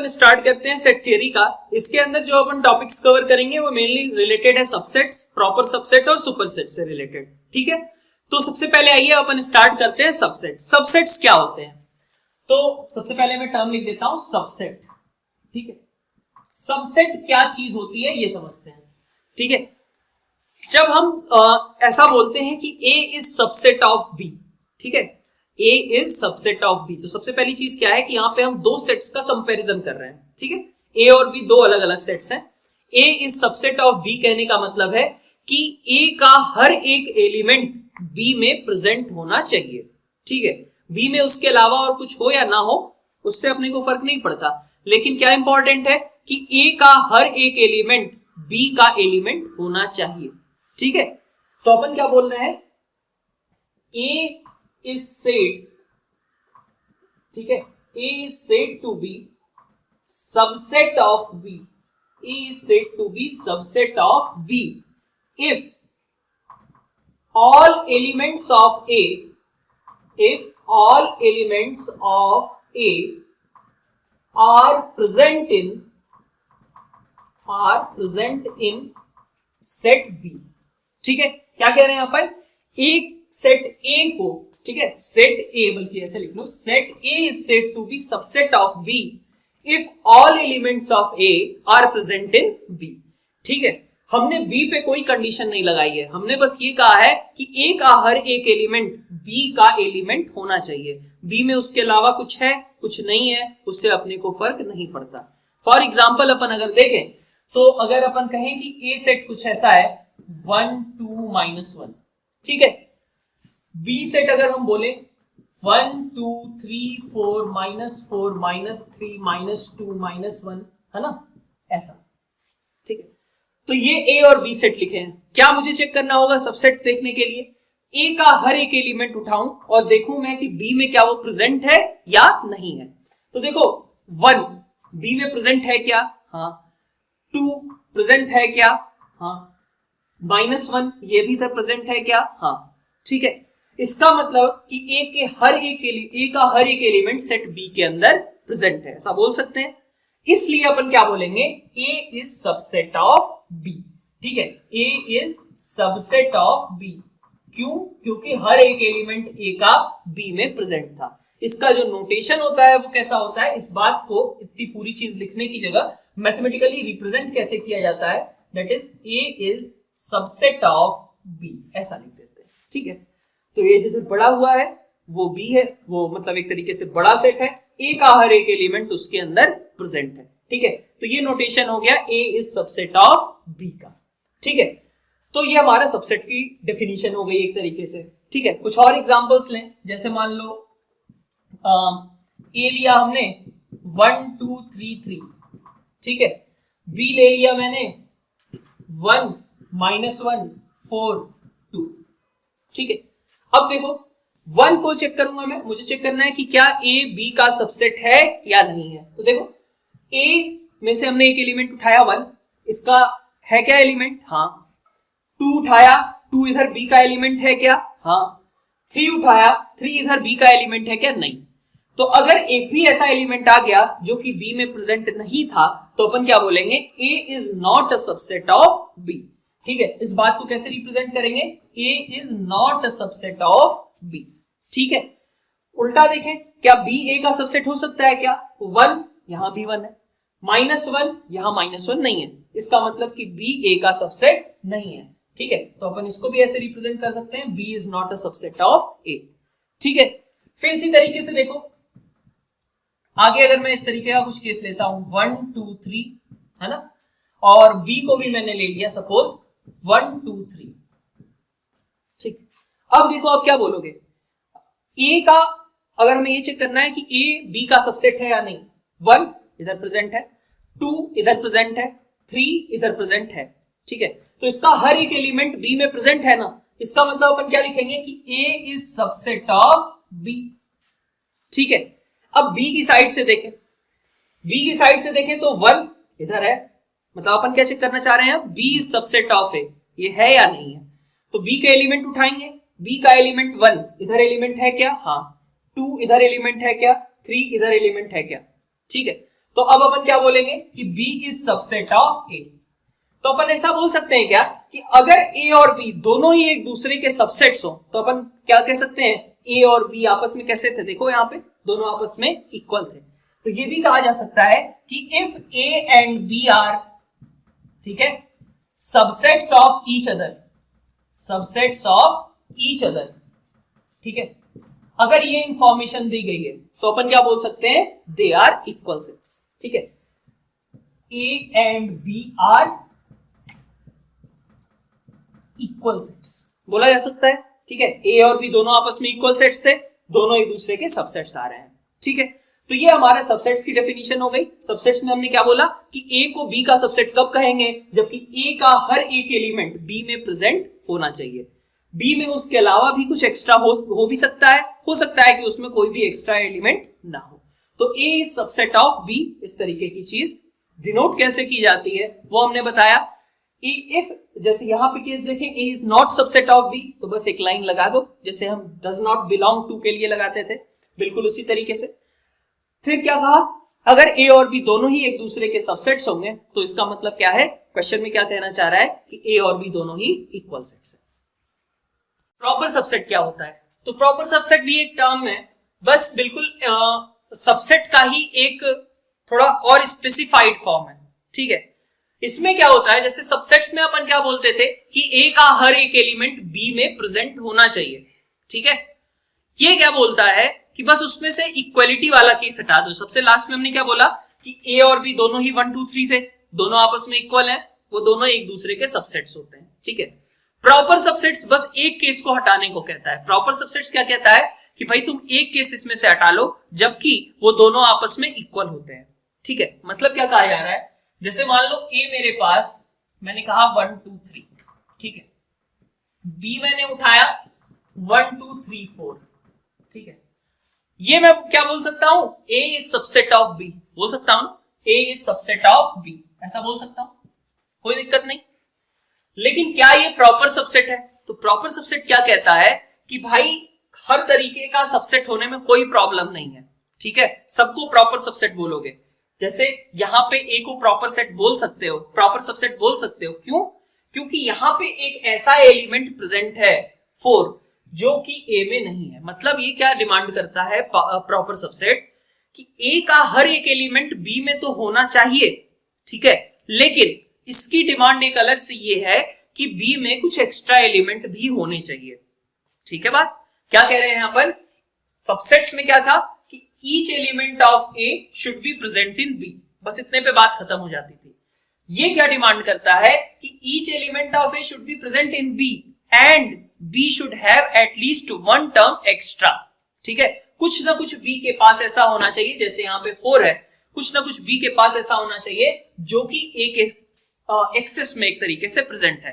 अपन start करते हैं set theory का। इसके अंदर जो अपन टॉपिक्स कवर करेंगे वो मेनली रिलेटेड है सबसेट्स, प्रॉपर सबसेट और सुपरसेट से रिलेटेड। ठीक है, तो सबसे पहले आइए अपन स्टार्ट करते हैं सबसेट। सबसेट्स क्या होते हैं? तो सबसे पहले मैं टर्म लिख देता हूं सबसेट। ठीक है, सबसेट क्या चीज होती है ये समझते हैं। ठीक है, जब हम ऐसा बोलते हैं कि A is subset of B, ठीक है, A is subset of B, तो सबसे पहली चीज क्या है कि यहां पे हम दो सेट्स का कंपैरिजन कर रहे हैं। ठीक है, A और B दो अलग अलग सेट्स हैं। A is subset of B कहने का मतलब है कि A का हर एक एलिमेंट B में प्रेजेंट होना चाहिए। ठीक है, B में उसके अलावा और कुछ हो या ना हो उससे अपने को फर्क नहीं पड़ता, लेकिन क्या इंपॉर्टेंट है कि A का हर एक एलिमेंट B का एलिमेंट होना चाहिए। ठीक है, तो अपन क्या बोल रहे हैं, A is said, ठीक है, A is said to be subset of B. A is said to be subset of B if all elements of A, if all elements of A are present in set B. ठीक है, क्या कह रहे हैं यहां पर, एक set A को, ठीक है, सेट A, बल्कि ऐसे लिख लो, set A is said to be subset of B if all elements of A are present in B. ठीक है, हमने B पे कोई कंडीशन नहीं लगाई है, हमने बस ये कहा है कि A का हर एक एलिमेंट B का एलिमेंट होना चाहिए। B में उसके अलावा कुछ है कुछ नहीं है उससे अपने को फर्क नहीं पड़ता। फॉर एग्जाम्पल अपन अगर देखें तो अगर अपन कहें कि A सेट कुछ ऐसा है 1 2 -1, ठीक है, B सेट अगर हम बोले 1 2 3 4 -4 -3 -2 -1, है ना, ऐसा। ठीक है, तो ये A और B सेट लिखे हैं। क्या मुझे चेक करना होगा सबसेट देखने के लिए? A का हर एक एलिमेंट उठाऊं और देखूं मैं कि B में क्या वो प्रेजेंट है या नहीं है। तो देखो 1 B में प्रेजेंट है क्या? हाँ। 2 प्रेजेंट है क्या? हाँ। -1 ये भी इधर प्रेजेंट है क्या? हाँ। ठीक है, इसका मतलब कि A का हर एक एलिमेंट सेट B के अंदर प्रेजेंट है, ऐसा बोल सकते हैं। इसलिए अपन क्या बोलेंगे, A is subset of B। ठीक है, A is subset of B। क्यों? क्योंकि हर एक एलिमेंट A का B में प्रेजेंट था। इसका जो नोटेशन होता है वो कैसा होता है, इस बात को इतनी पूरी चीज लिखने की जगह मैथमेटिकली रिप्रेजेंट कैसे किया जाता है, that is A is subset of B, ऐसा लिख देते हैं। ठीक है, तो ये जिधर बड़ा हुआ है वो B है, वो मतलब एक तरीके से बड़ा सेट है, A का हर एक एलिमेंट उसके अंदर प्रेजेंट है। ठीक है, तो ये नोटेशन हो गया A is subset of B का। ठीक है, तो ये हमारा सबसेट की डेफिनेशन हो गई एक तरीके से। ठीक है, कुछ और एग्जांपल्स लें, जैसे मान लो A लिया हमने 1 2 3 3, ठीक है, B ले लिया मैंने 1 -1 4 2। ठीक है, अब देखो 1 को चेक करूंगा मैं, मुझे चेक करना है कि क्या A B का सबसेट है या नहीं है। तो देखो A में से हमने एक एलिमेंट उठाया 1, इसका है क्या एलिमेंट? हाँ। 2 उठाया, 2 इधर B का एलिमेंट है क्या? हाँ। 3 उठाया, 3 इधर B का एलिमेंट है क्या? नहीं। तो अगर एक भी ऐसा एलिमेंट आ गया जो कि B में प्रेजेंट नहीं था तो अपन क्या बोलेंगे, A is not a subset of B। ठीक है, इस बात को कैसे रिप्रेजेंट करेंगे, A is not a subset of B। ठीक है, उल्टा देखें, क्या B A का सबसेट हो सकता है क्या? 1 यहां भी 1 है, -1 यहां -1 नहीं है, इसका मतलब कि B A का सबसेट नहीं है। ठीक है, तो अपन इसको भी ऐसे रिप्रेजेंट कर सकते हैं, B is not a subset of A। ठीक है, फिर इसी तरीके से देखो आगे, अगर मैं इस तरीके का कुछ केस लेता हूं 1 2 3, है ना, और B को भी मैंने ले लिया सपोज 1 2 3। ठीक, अब देखो आप क्या बोलोगे, A का अगर हमें ये चेक करना है कि A B का सबसेट है या नहीं, 1 इधर प्रेजेंट है, 2 इधर प्रेजेंट है, 3 इधर प्रेजेंट है। ठीक है, तो इसका हर एक एलिमेंट B में प्रेजेंट है ना, इसका मतलब अपन क्या लिखेंगे कि A is subset of B। ठीक है, अब B की साइड से देखें, B की साइड से देखें तो 1 इधर है, मतलब अपन क्या चेक करना चाह रहे हैं, B is subset of A, ये है या नहीं है। तो B का एलिमेंट उठाएंगे, B का एलिमेंट 1 इधर एलिमेंट है क्या? हाँ। 2 इधर एलिमेंट है क्या? 3 इधर एलिमेंट है क्या? ठीक है, तो अब अपन क्या बोलेंगे कि B is subset of A। तो अपन ऐसा बोल सकते हैं क्या कि अगर A और B दोनों ही एक दूसरे के सबसेट्स हो तो अपन क्या कह सकते हैं, A और B आपस में कैसे थे, देखो यहाँ पे दोनों आपस में इक्वल थे। तो ये भी कहा जा सकता है कि if A and B are, ठीक है, subsets of each other, subsets of each other, ठीक है, अगर ये इंफॉर्मेशन दी गई है तो अपन क्या बोल सकते हैं, दे आर इक्वल सेट्स, ठीक है। A and B are equal sets बोला जा सकता है, ठीक है। A और B दोनों आपस में इक्वल सेट्स थे, दोनों एक दूसरे के सबसेट्स आ रहे हैं, ठीक है। तो ये हमारे सबसेट्स की डेफिनेशन हो गई। सबसेट्स में हमने क्या बोला कि A को B का सबसेट कब कहेंगे, जबकि A का हर एक एलिमेंट B में प्रेजेंट होना चाहिए। B में उसके अलावा भी कुछ एक्स्ट्रा हो भी सकता है, हो सकता है कि उसमें कोई भी एक्स्ट्रा एलिमेंट ना हो। तो A is subset of B, इस तरीके की चीज डिनोट कैसे की जाती है वो हमने बताया। इफ जैसे यहां पे केस देखें A is not subset of B, तो बस एक लाइन लगा दो जैसे हम डज नॉट बिलोंग टू के लिए लगाते थे, बिल्कुल उसी तरीके से। फिर क्या कहा, अगर A और B दोनों ही एक दूसरे के सबसेट्स होंगे तो इसका मतलब क्या है, क्वेश्चन में क्या कहना चाह रहा है कि A और B दोनों ही इक्वल सेट्स है। प्रॉपर सबसेट क्या होता है, तो प्रॉपर सबसेट भी एक टर्म है, बस बिल्कुल सबसेट का ही एक थोड़ा और स्पेसिफाइड फॉर्म है, ठीक है। इसमें क्या होता है, जैसे सबसेट्स में अपन क्या बोलते थे कि A का हर एक एलिमेंट B में प्रेजेंट होना चाहिए, ठीक है। ये क्या बोलता है कि बस उसमें से इक्वलिटी वाला केस हटा दो। सबसे लास्ट में हमने क्या बोला कि A और B दोनों ही 1 2 3 थे, दोनों आपस में इक्वल हैं, वो दोनों एक दूसरे के सबसेट्स होते हैं, ठीक है। प्रॉपर सबसेट्स बस एक केस को हटाने को कहता है। प्रॉपर सबसेट्स क्या कहता है कि भाई तुम एक केस इसमें से हटा लो जबकि वो दोनों आपस में इक्वल होते हैं, ठीक है। मतलब क्या कहा जा रहा है, जैसे मान लो A मेरे पास, मैंने कहा 1 2 3, ठीक है, B मैंने उठाया 1 2 3 4, ठीक है। ये मैं क्या बोल सकता हूं, A is subset of B बोल सकता हूं, A is subset of B ऐसा बोल सकता हूं, कोई दिक्कत नहीं। लेकिन क्या ये प्रॉपर सबसेट है, तो प्रॉपर सबसेट क्या कहता है कि भाई हर तरीके का सबसेट होने में कोई प्रॉब्लम नहीं है, ठीक है, सबको प्रॉपर सबसेट बोलोगे। जैसे यहां पे A को प्रॉपर सेट बोल सकते हो, प्रॉपर सबसेट बोल सकते हो, क्यों, क्योंकि यहां पे एक ऐसा एलिमेंट प्रेजेंट है 4 जो कि A में नहीं है। मतलब ये क्या डिमांड करता है प्रॉपर सबसेट कि A का हर एक एलिमेंट B में तो होना चाहिए, ठीक है, लेकिन इसकी डिमांड एक अलग से ये है कि B में कुछ एक्स्ट्रा एलिमेंट भी होने चाहिए, ठीक है। बात क्या कह रहे हैं यहां पर, सबसेट्स में क्या था कि each element of A should be present in B, बस इतने पे बात खत्म हो जाती थी। ये क्या डिमांड करता है कि each element of A should be present in B and B should have at least 1 term extra, ठीक है। कुछ ना कुछ B के पास ऐसा होना चाहिए, जैसे यहाँ पे 4 है, कुछ ना कुछ B के पास ऐसा होना चाहिए जो कि A के एक्सेस में एक तरीके से प्रेजेंट है।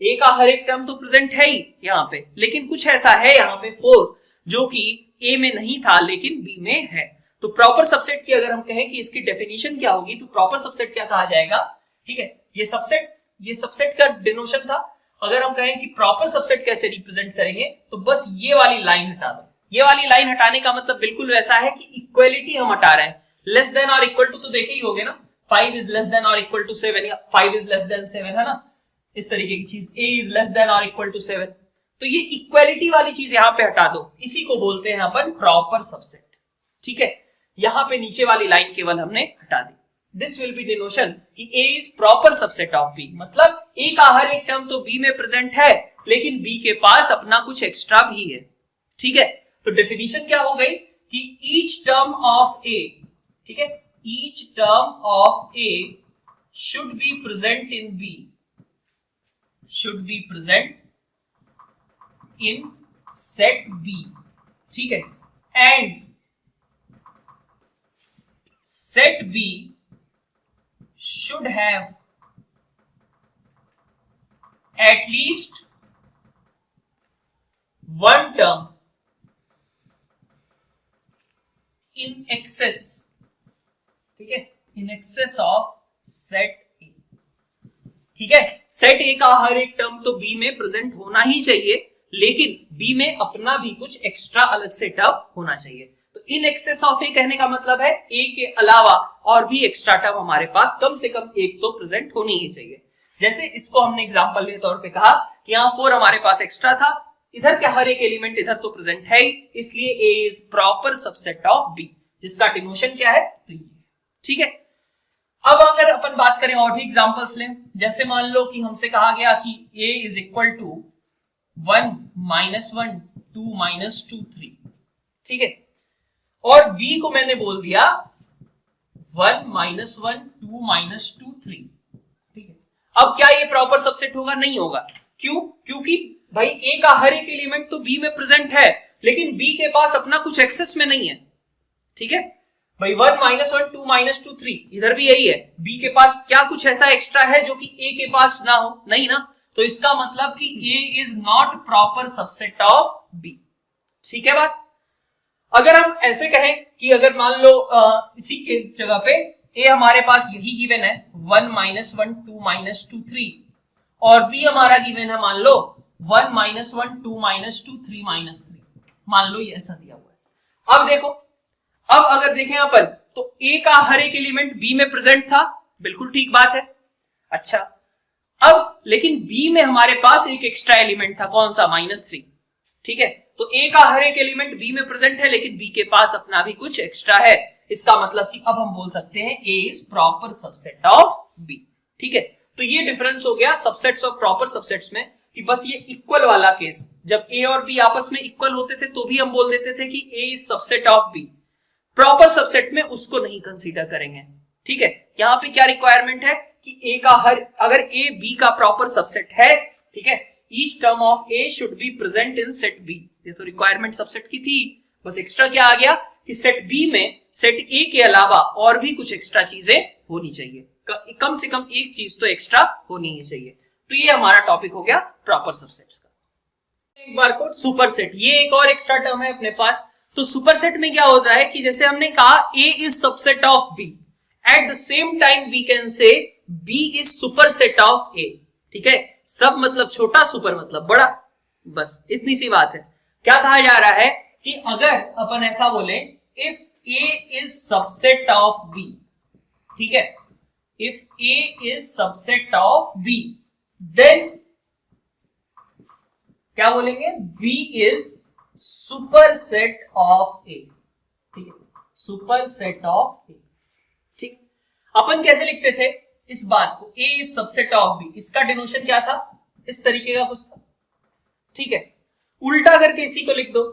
A का हर एक टर्म तो प्रेजेंट है ही यहाँ पे, लेकिन कुछ ऐसा है यहाँ पे 4 जो कि A में नहीं था लेकिन B में है। तो प्रॉपर सबसेट की अगर हम कहें कि इसकी डेफिनेशन क्या होगी, तो प्रॉपर सबसेट क्या कहा जाएगा, ठीक है। ये सबसेट का डिनोशन था। अगर हम कहें कि प्रॉपर सबसेट कैसे रिप्रेजेंट करेंगे, तो बस ये वाली लाइन हटा दो। ये वाली लाइन हटाने का मतलब बिल्कुल वैसा है कि इक्वलिटी हम हटा रहे हैं। लेस देन और इक्वल टू तो देखे ही होगे ना, 5 इज लेस देन और इक्वल टू 7 या 5 इज लेस देन 7 है ना, इस तरीके की चीज। A इज लेस देन और इक्वल टू 7, तो ये इक्वलिटी वाली चीज यहां पे हटा दो, इसी को बोलते हैं अपन प्रॉपर सबसेट, ठीक है। यहां पे नीचे वाली लाइन केवल हमने हटा दी। दिस विल बी डिनोशन कि A is proper subset of B, मतलब A का हर एक टर्म तो B में प्रेजेंट है लेकिन B के पास अपना कुछ एक्स्ट्रा भी है, ठीक है। तो डेफिनेशन क्या हो गई कि ईच टर्म ऑफ A, ठीक है, each term of A should be present in B, should be present in set B, ठीक है, and set B should have at least one term in excess, ठीक है, in excess of set A, ठीक है। Set A का हर एक term तो B में प्रेजेंट होना ही चाहिए, लेकिन B में अपना भी कुछ एक्स्ट्रा अलग से टर्म होना चाहिए। तो इन एक्सेस ऑफ ए कहने का मतलब है ए के अलावा और भी एक्स्ट्रा टर्म हमारे पास कम से कम एक तो प्रेजेंट होनी ही चाहिए। जैसे इसको हमने एग्जांपल के तौर पे कहा कि यहाँ 4 हमारे पास एक्स्ट्रा था, इधर के हर एक एलिमेंट इधर तो प्रेजेंट है ही, इसलिए A is proper subset of B, जिसका डिनोशन क्या है, तो ये। ठीक है, अब अगर अपन बात करें और भी एग्जांपल्स लें, जैसे मान लो कि हमसे कहा गया कि a इज इक्वल टू 1 -1 2 -2 3, ठीक है, और b को मैंने बोल दिया 1 -1 2 -2 3, ठीक है। अब क्या ये प्रॉपर सबसेट होगा? नहीं होगा। क्यों? क्योंकि भाई a का हर एक एलिमेंट तो b में प्रेजेंट है, लेकिन b के पास अपना कुछ एक्सेस में नहीं है। ठीक है भाई, 1 -1 2 -2 3 इधर भी यही है, b के पास क्या कुछ ऐसा एक्स्ट्रा है जो कि a के पास ना हो? नहीं ना, तो इसका मतलब कि a is not proper subset of b। ठीक है बात। अगर हम ऐसे कहें कि अगर मान लो इसी के जगह पे a हमारे पास यही गिवन है 1 -1 2 -2 3 और b हमारा गिवन है मान लो 1 -1 2 -2 3 -3, मान लो ये ऐसा दिया हुआ है। अब देखो, अब अगर देखें अपन तो a का हर एक एलिमेंट b में प्रेजेंट था, बिल्कुल ठीक बात है। अच्छा, अब लेकिन b में हमारे पास एक एक्स्ट्रा एलिमेंट था, कौन सा? -3। ठीक है, तो a का हर एक एलिमेंट b में प्रेजेंट है, लेकिन b के पास अपना भी कुछ एक्स्ट्रा है। इसका मतलब कि अब हम बोल सकते हैं a is proper subset of b। ठीक है, तो ये डिफरेंस हो गया सबसेट्स और प्रॉपर सबसेट्स में, कि बस ये इक्वल वाला केस, जब a और b आपस में इक्वल होते थे तो भी हम बोल देते थे कि a is subset of b। Proper subset में उसको नहीं कंसीडर करेंगे। ठीक है, यहां पे क्या रिक्वायरमेंट है कि a का हर, अगर a b का प्रॉपर सबसेट है, ठीक है, each term of a should be present in set b। ये तो रिक्वायरमेंट सबसेट की थी, बस एक्स्ट्रा क्या आ गया कि सेट b में सेट a के अलावा और भी कुछ एक्स्ट्रा चीजें होनी चाहिए, कम से कम एक चीज तो एक्स्ट्रा होनी ही चाहिए। तो ये हमारा टॉपिक हो गया प्रॉपर सबसेट्स का। एक बार को सुपरसेट, ये एक और एक्स्ट्रा टर्म है अपने पास। तो सुपरसेट में क्या होता है कि जैसे हमने कहा a is subset of b, at the same time we can say b is superset of a। ठीक है, सब मतलब छोटा, सुपर मतलब बड़ा, बस इतनी सी बात है। क्या कहा जा रहा है कि अगर अपन ऐसा बोले if a is subset of b, ठीक है, if a is subset of b, then क्या बोलेंगे? b is superset of A. ठीक है, सुपरसेट ऑफ ए। ठीक, अपन कैसे लिखते थे इस बात को? ए इज सबसेट ऑफ बी, इसका डिनोशन क्या था? इस तरीके का कुछ था। ठीक है, उल्टा करके इसी को लिख दो,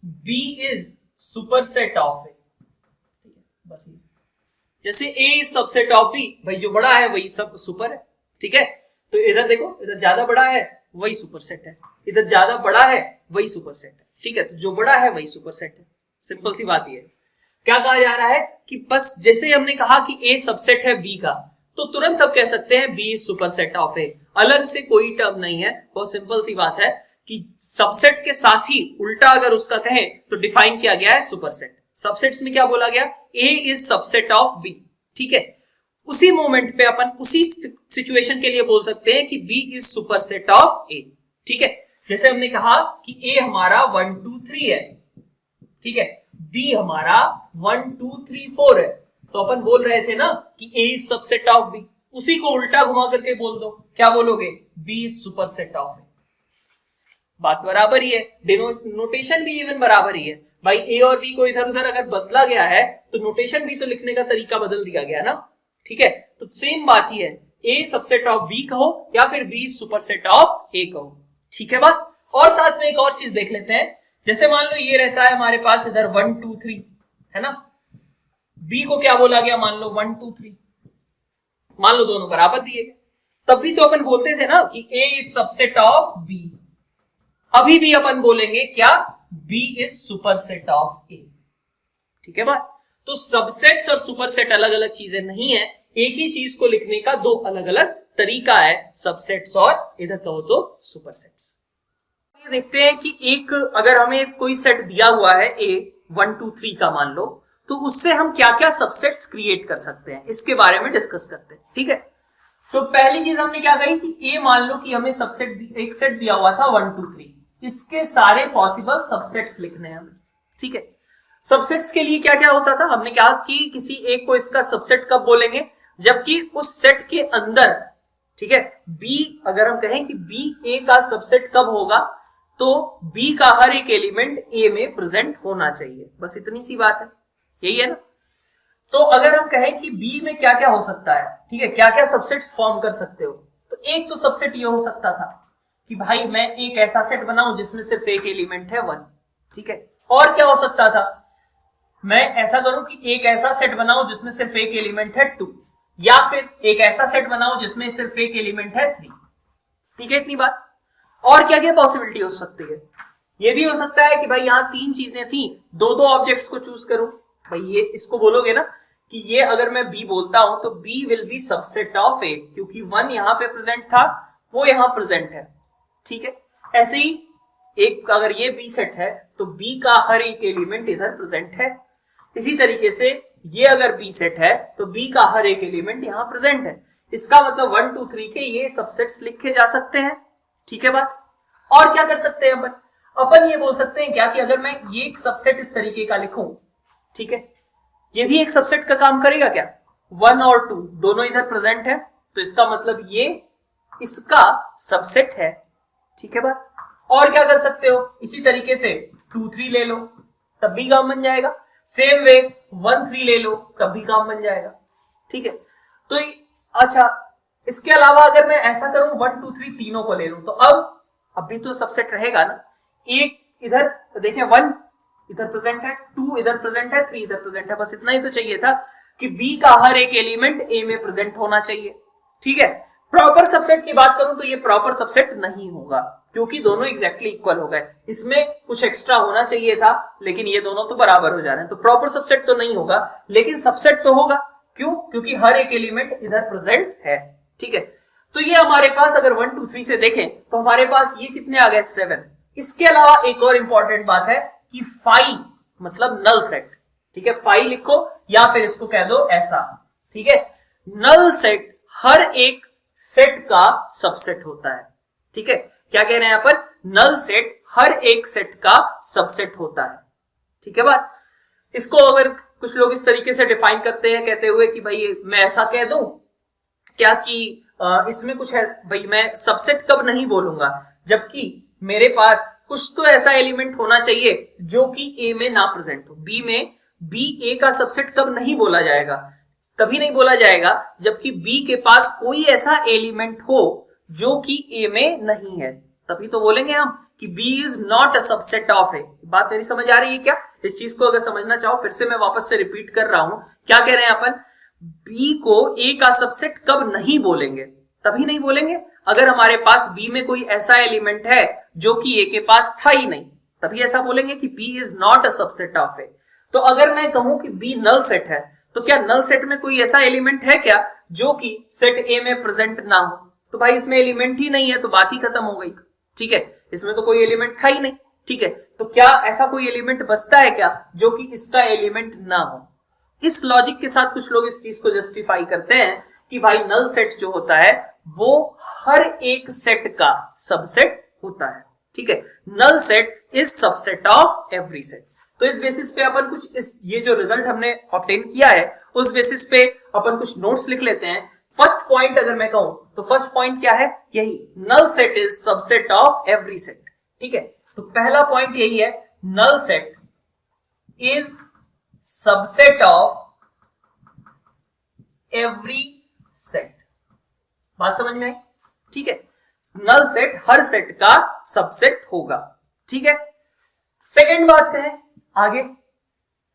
B is superset of A. ठीक है, बस ये, जैसे ए इज सबसेट ऑफ बी, भाई जो बड़ा है वही सब सुपर है। ठीक है, तो इधर देखो, इधर ज्यादा बड़ा है वही सुपरसेट है, इधर ज्यादा बड़ा है वही सुपरसेट है। ठीक है, तो जो बड़ा है वही सुपरसेट है, सिंपल सी बात ये है। क्या कहा जा रहा है कि बस जैसे हमने कहा कि ए सबसेट है बी का, तो तुरंत अब कह सकते हैं बी इज सुपरसेट ऑफ ए। अलग से कोई टर्म नहीं है, बहुत सिंपल सी बात है कि सबसेट के साथ ही उल्टा अगर उसका कहें तो डिफाइन किया गया है सुपरसेट। सबसेट्स में क्या बोला गया? ए इज सबसेट ऑफ बी। ठीक है, उसी मोमेंट पे अपन उसी सिचुएशन के लिए बोल सकते हैं कि B is superset of A. ठीक है, जैसे हमने कहा कि a हमारा 1 2 3 है, ठीक है, b हमारा 1 2 3 4 है, तो अपन बोल रहे थे ना कि a is subset of b। उसी को उल्टा घुमा करके बोल दो, क्या बोलोगे? b is superset of a। बात बराबर ही है, नोटेशन भी इवन बराबर ही है। भाई a और b को इधर उधर अगर बदला गया है तो नोटेशन भी तो लिखने का तरीका बदल दिया गया ना। ठीक है, तो सेम बात ही है, a सबसेट ऑफ b कहो या फिर b सुपरसेट ऑफ a कहो। ठीक है बात। और साथ में एक और चीज देख लेते हैं, जैसे मान लो ये रहता है हमारे पास इधर 1 2 3 है ना, b को क्या बोला गया? मान लो 1 2 3, मान लो दोनों बराबर दिए गए, तब भी तो अपन बोलते थे ना कि a is subset of b। अभी भी अपन बोलेंगे क्या? b is superset of a। ठीक है बात। तो सबसेट्स और सुपरसेट अलग अलग चीजें नहीं है, एक ही चीज को लिखने का दो अलग अलग तरीका है, सबसेट्स और इधर कहो तो सुपरसेट्स। ये देखते हैं कि एक अगर हमें कोई सेट दिया हुआ है a 1 2 3 का मान लो, तो उससे हम क्या क्या सबसेट्स क्रिएट कर सकते हैं इसके बारे में डिस्कस करते हैं। ठीक है, तो पहली चीज हमने क्या कही कि a मान लो कि हमें सबसेट एक सेट दिया हुआ था 1 2 3, इसके सारे पॉसिबल सबसेट्स लिखने हैं हमें। ठीक है, सबसेट्स के लिए क्या क्या होता था, हमने कहा कि किसी एक को इसका सबसेट कब बोलेंगे, जबकि उस सेट के अंदर, ठीक है, बी, अगर हम कहें कि बी ए का सबसेट कब होगा, तो बी का हर एक एलिमेंट ए में प्रेजेंट होना चाहिए, बस इतनी सी बात है, यही है ना। तो अगर हम कहें कि बी में क्या क्या हो सकता है, ठीक है, क्या क्या सबसेट्स फॉर्म कर सकते हो, तो एक तो सबसेट ये हो सकता था कि भाई मैं एक ऐसा सेट बनाऊं जिसमें सिर्फ एक एलिमेंट है 1, ठीक है। और क्या हो सकता था, मैं ऐसा करूं कि एक ऐसा सेट बनाऊं जिसमें सिर्फ एक एलिमेंट है 2, या फिर एक ऐसा सेट बनाऊं जिसमें सिर्फ एक एलिमेंट है 3, ठीक है, इतनी बात। और क्या क्या पॉसिबिलिटी हो सकती है, ये भी हो सकता है कि भाई यहां 3 चीजें थी, दो दो ऑब्जेक्ट्स को चूज करूं, भाई ये इसको बोलोगे ना कि ये अगर मैं बी बोलता हूं तो B will be subset of A, क्योंकि 1 यहां पे प्रेजेंट था, वो यहां प्रेजेंट है, ठीक है। ऐसे ही एक अगर ये बी सेट है तो बी का हर एक एलिमेंट इधर प्रेजेंट है, इसी तरीके से ये अगर बी सेट है तो बी का हर एक एलिमेंट यहां प्रेजेंट है, इसका मतलब 1 2 3 के ये सबसेट्स लिखे जा सकते हैं, ठीक है बात। और क्या कर सकते हैं अपन ये बोल सकते हैं क्या कि अगर मैं ये एक सबसेट इस तरीके का लिखूं, ठीक है, ये भी एक सबसेट का काम करेगा क्या, 1 और 2 दोनों इधर प्रेजेंट है, तो इसका मतलब ये इसका सबसेट है, ठीक है बात। और क्या कर सकते हो, इसी तरीके से 2 3 ले लो तब भी काम बन जाएगा, सेम वे 1 3 ले लो तब भी काम बन जाएगा, ठीक है। तो अच्छा, इसके अलावा अगर मैं ऐसा करूं 1 2 3 तीनों को ले लूं, तो अब भी तो सबसेट रहेगा ना, एक इधर देखें 1 इधर प्रेजेंट है, 2 इधर प्रेजेंट है, 3 इधर प्रेजेंट है, बस इतना ही तो चाहिए था कि बी का हर एक एलिमेंट ए में प्रेजेंट होना चाहिए, ठीक है। प्रॉपर सबसेट की बात करूं तो ये प्रॉपर सबसेट नहीं होगा, क्योंकि दोनों एग्जैक्टली इक्वल हो गए, इसमें कुछ एक्स्ट्रा होना चाहिए था, लेकिन ये दोनों तो बराबर हो जा रहे हैं, तो प्रॉपर सबसेट तो नहीं होगा, लेकिन सबसेट तो होगा, क्यों, क्योंकि हर एक एलिमेंट इधर प्रेजेंट है, ठीक है। तो ये हमारे पास अगर 1 2 3 से देखें तो हमारे पास ये कितने आ गए, 7। इसके अलावा एक और इंपॉर्टेंट बात है कि फाई मतलब नल सेट, ठीक है, फाई लिखो या फिर इसको कह दो ऐसा, ठीक है। नल सेट हर एक सेट का सबसेट होता है, ठीक है। क्या कह रहे हैं अपन, नल सेट हर एक सेट का सबसेट होता है, ठीक है बात। इसको अगर कुछ लोग इस तरीके से डिफाइन करते हैं कहते हुए कि भाई मैं ऐसा कह दूं क्या कि इसमें कुछ है, भाई मैं सबसेट कब नहीं बोलूंगा, जबकि मेरे पास कुछ तो ऐसा एलिमेंट होना चाहिए जो कि ए में ना प्रेजेंट हो, बी में बी ए का सबसेट कब नहीं बोला जाएगा, कभी नहीं बोला जाएगा जबकि बी के पास कोई ऐसा एलिमेंट हो जो कि ए में नहीं है, तभी तो बोलेंगे हम कि B is not a subset of A. बात मेरी समझ आ रही है क्या, इस चीज को अगर समझना चाहो फिर से मैं वापस से रिपीट कर रहा हूं, क्या कह रहे हैं अपन, बी को ए का सबसेट कब नहीं बोलेंगे, तभी नहीं बोलेंगे अगर हमारे पास बी में कोई ऐसा एलिमेंट है जो कि ए के पास था ही नहीं, तभी ऐसा बोलेंगे कि B is not a subset of A. तो अगर मैं कहूं कि बी नल सेट है, तो क्या नल सेट में कोई ऐसा एलिमेंट है क्या जो कि सेट ए में प्रेजेंट ना हो, तो भाई इसमें एलिमेंट ही नहीं है, तो बात ही खत्म हो गई, ठीक है, इसमें तो कोई एलिमेंट था ही नहीं, ठीक है। तो क्या ऐसा कोई एलिमेंट बचता है क्या जो कि इसका एलिमेंट ना हो। इस लॉजिक के साथ कुछ लोग इस चीज को जस्टिफाई करते हैं कि भाई नल सेट जो होता है वो हर एक सेट का सबसेट होता है, ठीक है। Null set is subset of every set. तो इस बेसिस पे अपन कुछ ये जो रिजल्ट हमने ऑब्टेन किया है उस बेसिस पे अपन कुछ नोट्स लिख लेते हैं। फर्स्ट पॉइंट अगर मैं कहूं तो फर्स्ट पॉइंट क्या है, यही null set is subset of every set, ठीक है। तो पहला पॉइंट यही है, null set is subset of every set. बात समझ में आई, ठीक है। नल सेट हर सेट का सबसेट होगा, ठीक है। सेकेंड बात करें आगे,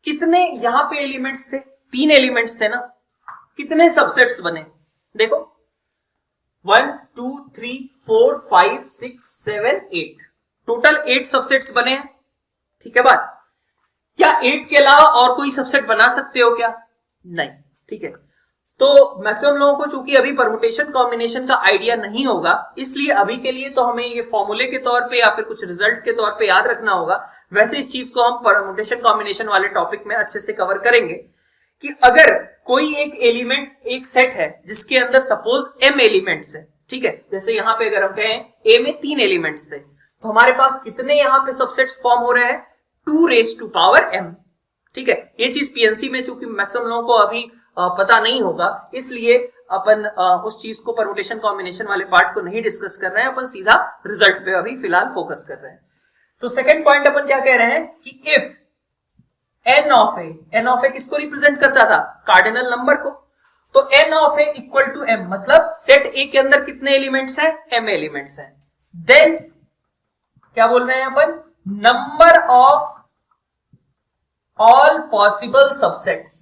कितने यहां पे एलिमेंट्स थे, 3 एलिमेंट्स थे ना, कितने सबसेट्स बने, देखो 1 2 3 4 5 6 7 8, टोटल 8 सबसेट्स बने हैं, ठीक है बात। क्या 8 के अलावा और कोई सबसेट बना सकते हो क्या, नहीं, ठीक है। तो मैक्सिमम लोगों को चूंकि अभी परमुटेशन कॉम्बिनेशन का आइडिया नहीं होगा, इसलिए अभी के लिए तो हमें ये फॉर्मूले के तौर पे या फिर कुछ रिजल्ट के तौर पे याद रखना होगा। वैसे इस चीज को हम परमुटेशन कॉम्बिनेशन वाले टॉपिक में अच्छे से कवर करेंगे कि अगर कोई एक एलिमेंट, एक सेट है जिसके अंदर सपोज m एलिमेंट्स है, ठीक है, जैसे यहां पे अगर हम कहें a में 3 एलिमेंट्स थे, तो हमारे पास कितने यहां पे सबसेट्स फॉर्म हो रहे हैं, 2 raised to power m, ठीक है, ये चीज पीएनसी में चूंकि मैक्सिमम लोगों को अभी पता नहीं होगा, इसलिए अपन उस चीज को परमुटेशन कॉम्बिनेशन वाले पार्ट को नहीं डिस्कस कर रहे हैं, अपन सीधा रिजल्ट पे अभी फिलहाल फोकस कर रहे हैं। तो सेकंड पॉइंट अपन क्या कह रहे हैं कि इफ एन ऑफ ए किसको रिप्रेजेंट करता था, कार्डिनल नंबर को, तो N of A equal to M, मतलब सेट ए के अंदर कितने एलिमेंट्स हैं, एम एलिमेंट्स हैं, देन क्या बोल रहे हैं अपन, number of all possible subsets,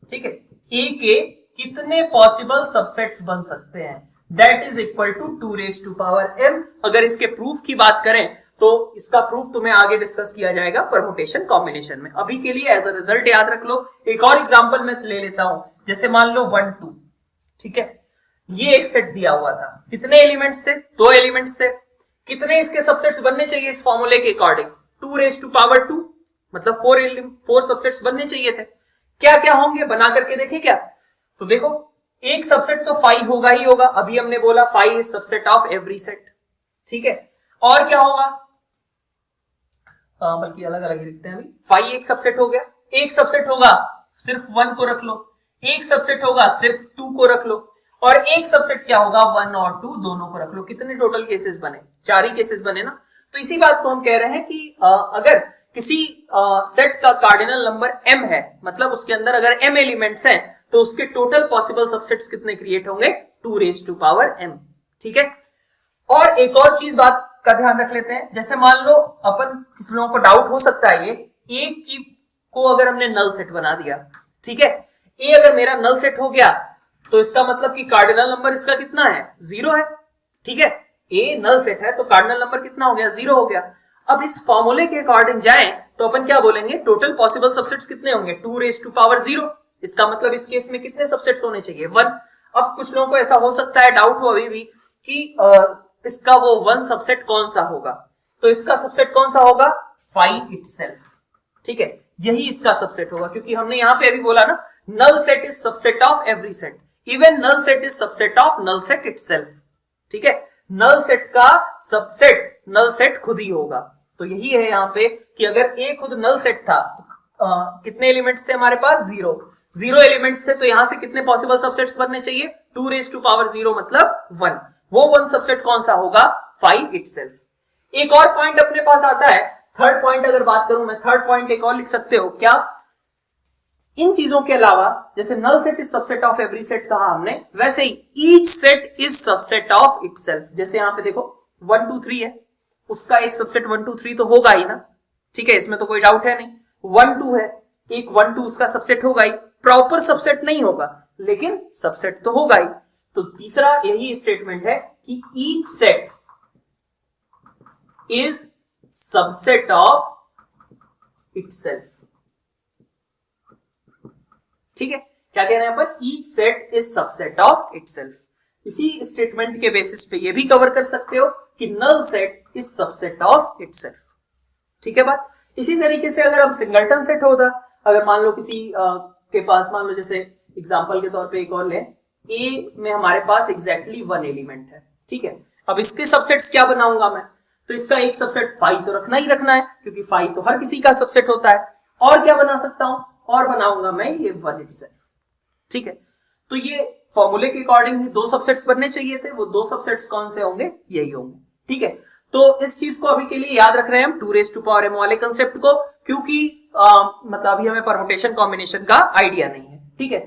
ठीक है, ए के कितने पॉसिबल सबसेट्स बन सकते हैं, that is equal to 2 raise to power m। अगर इसके प्रूफ की बात करें तो इसका प्रूफ तुम्हें आगे डिस्कस किया जाएगा परमुटेशन कॉम्बिनेशन में, अभी के लिए एज अ रिजल्ट याद रख लो। एक और एग्जांपल मैं ले लेता हूं, जैसे मान लो 1 2, ठीक है, ये एक सेट दिया हुआ था, कितने एलिमेंट्स थे, 2 एलिमेंट्स थे, कितने इसके सबसेट्स बनने चाहिए इस फॉर्मूले के अकॉर्डिंग, 2 रेज टू पावर 2, मतलब 4 सबसेट्स बनने चाहिए थे। क्या क्या होंगे बना करके देखें क्या, तो देखो एक सबसेट तो 5 होगा ही होगा, अभी हमने बोला 5 is subset of every set, ठीक है, और क्या होगा, बल्कि अलग अलग लिखते हैं अभी, 5 एक सबसेट हो गया, एक सबसेट होगा सिर्फ 1 को रख लो, एक सबसेट होगा सिर्फ 2 को रख लो, और एक सबसेट क्या होगा 1 और 2 दोनों को रख लो, कितने टोटल केसेस बने, 4 ही केसेस बने ना। तो इसी बात को हम कह रहे हैं कि अगर किसी सेट का कार्डिनल नंबर m है, मतलब उसके अंदर अगर m एलिमेंट्स हैं, तो उसके टोटल पॉसिबल सबसेट्स कितने क्रिएट होंगे, 2 रेज टू पावर m, ठीक है। और एक और चीज बात का ध्यान रख लेते हैं, जैसे मान लो अपन, किसी लोगों को डाउट हो सकता है, ये ए की को अगर हमने नल सेट बना दिया, ठीक है, ए अगर मेरा नल सेट हो गया तो इसका मतलब कि कार्डिनल नंबर इसका कितना है, 0 है, ठीक है, ए नल सेट है तो कार्डिनल नंबर कितना हो गया, 0 हो गया। अब इस फॉर्मूले के अकॉर्डिंग जाएं तो अपन क्या बोलेंगे, टोटल पॉसिबल सबसेट्स कितने होंगे, 2 रेज टू पावर 0, इसका मतलब इस केस में कितने सबसेट्स होने चाहिए, 1। अब कुछ लोगों को ऐसा हो सकता है, डाउट हो अभी भी कि इसका वो 1 सबसेट कौन सा होगा, तो इसका सबसेट कौन सा होगा, 5 इटसेल्फ, ठीक है, यही इसका सबसेट होगा, क्योंकि हमने यहां पे अभी बोला ना, null set is subset of every set, even null set is subset of null set itself, ठीक है, नल सेट का सबसेट नल सेट खुद ही होगा। तो यही है यहां पे कि अगर ए खुद नल सेट था तो कितने एलिमेंट्स थे हमारे पास, 0 एलिमेंट्स थे, तो यहां से कितने पॉसिबल सबसेट्स बनने चाहिए, 2 रेज टू पावर 0 मतलब 1, वो 1 सबसेट कौन सा होगा, 5 इटसेल्फ। एक और पॉइंट अपने पास आता है, थर्ड पॉइंट अगर बात करूं मैं, थर्ड पॉइंट एक और लिख सकते हो क्या, इन चीजों के अलावा जैसे null set is subset of every set कहा हमने, वैसे ही each set is subset of itself. जैसे यहां पे देखो 1 2 3 है, उसका एक सबसेट 1 2 3 तो होगा ही ना, ठीक है, इसमें तो कोई डाउट है नहीं। 1 2 है, एक 1 2 उसका सबसेट होगा ही, प्रॉपर सबसेट नहीं होगा लेकिन सबसेट तो होगा ही। तो तीसरा यही स्टेटमेंट है कि each set is subset of itself, ठीक है, क्या कह रहे हैं अपन, each set is subset of itself. इसी स्टेटमेंट के बेसिस पे ये भी कवर कर सकते हो कि null set is subset of itself, ठीक है बात। इसी तरीके से अगर हम सिंगलटन सेट होता, अगर मान लो किसी के पास, मान लो जैसे एग्जांपल के तौर पे एक और ले, ए में हमारे पास एग्जैक्टली 1 एलिमेंट है, ठीक है, अब इसके सबसेट्स क्या बनाऊंगा मैं, तो इसका एक सबसेट 5 तो रखना ही रखना है, क्योंकि 5 तो हर किसी का सबसेट होता है। और क्या बना सकता हूं, और बनाऊंगा मैं ये 1 इटसेल्फ, ठीक है। तो ये फॉर्मूले के अकॉर्डिंग ही 2 सबसेट्स बनने चाहिए थे, वो 2 सबसेट्स कौन से होंगे, यही होंगे, ठीक है। तो इस चीज को अभी के लिए याद रख रहे हैं हम 2 रेज टू पावर m वाले कंसेप्ट को, क्योंकि मतलब अभी हमें परमुटेशन कॉम्बिनेशन का आइडिया नहीं है, ठीक है।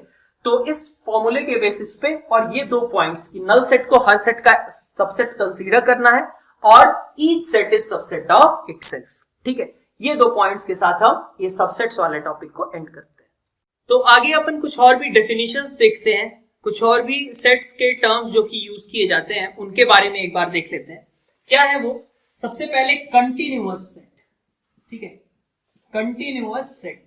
तो इस फॉर्मूले के बेसिस पे और ये 2 पॉइंट्स की नल सेट को हर सेट का सबसेट कंसीडर करना है और each set is subset of itself, ठीक है, ये 2 पॉइंट्स के साथ हम ये सबसेट्स वाले टॉपिक को एंड करते हैं। तो आगे अपन कुछ और भी डेफिनेशंस देखते हैं, कुछ और भी सेट्स के टर्म्स जो कि यूज किए जाते हैं उनके बारे में एक बार देख लेते हैं। क्या है वो, सबसे पहले कंटिन्यूअस सेट, ठीक है, कंटिन्यूअस सेट।